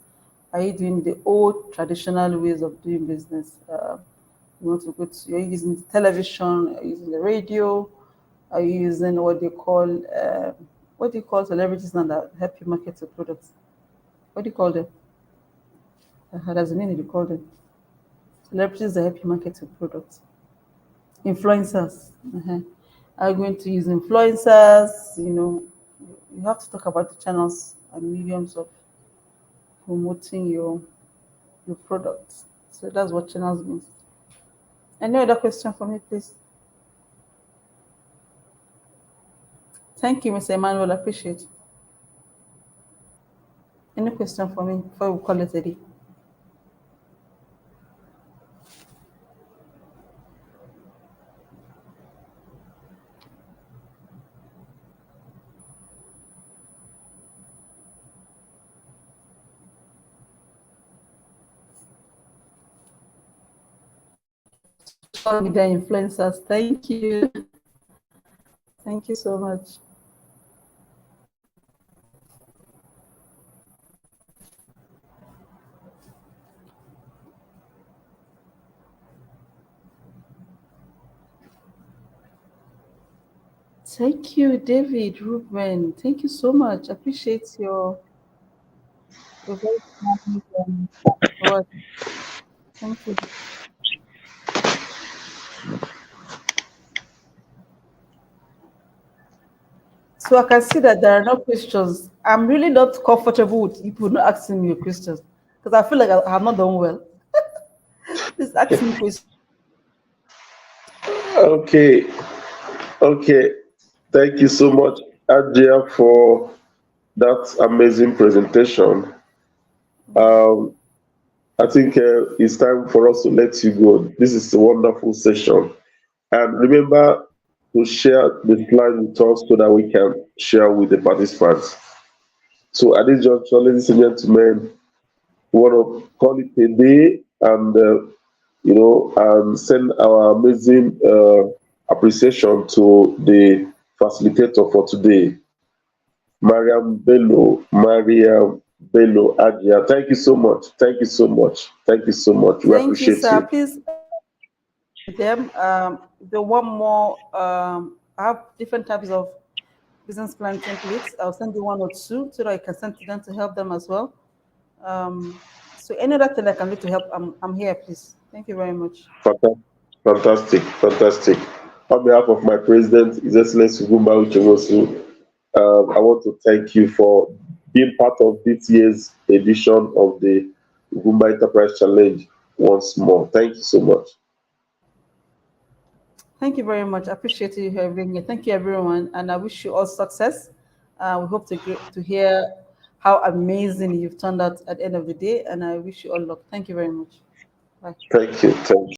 Are you doing the old traditional ways of doing business? You want to go to, you're using the television, you're using the radio, are you using what do you call celebrities now that help you market your products? What do you call them? There's a name you call them. Celebrities that help you market your products. Influencers. Are you going to use influencers? You have to talk about the channels and mediums of promoting your products. So that's what channels means. Any other question for me, please? Thank you, Mr. Emmanuel. I appreciate it. Any question for me before we call it a day? Social media influencers. Thank you. Thank you so much. Thank you, David Ruben. Thank you so much. Appreciate your very kind word. Thank you. So I can see that there are no questions. I'm really not comfortable with people not asking me questions because I feel like I have not done well. Please ask me questions. Okay, okay. Thank you so much, Adria, for that amazing presentation. Um, I think it's time for us to let you go. This is a wonderful session. And remember to share the slide with us so that we can share with the participants. So at this juncture, ladies and gentlemen, we want to call it a day and send our amazing appreciation to the facilitator for today, Mariam Bello Agia. Thank you so much. Thank you so much. Thank you so much. We Thank you, appreciate sir. you. Please them. The one more. I have different types of business plan templates. I'll send you one or two so that I can send to them to help them as well. So any other thing I can do to help, I'm here, please. Thank you very much. Fanta- Fantastic, fantastic. On behalf of my president, His Excellency Gumba Uchemosu, I want to thank you for being part of this year's edition of the Gumba Enterprise Challenge once more. Thank you so much. Thank you very much. I appreciate you having me. Thank you, everyone, and I wish you all success. We hope to hear how amazing you've turned out at the end of the day, and I wish you all luck. Thank you very much. Bye. Thank you. Thank you.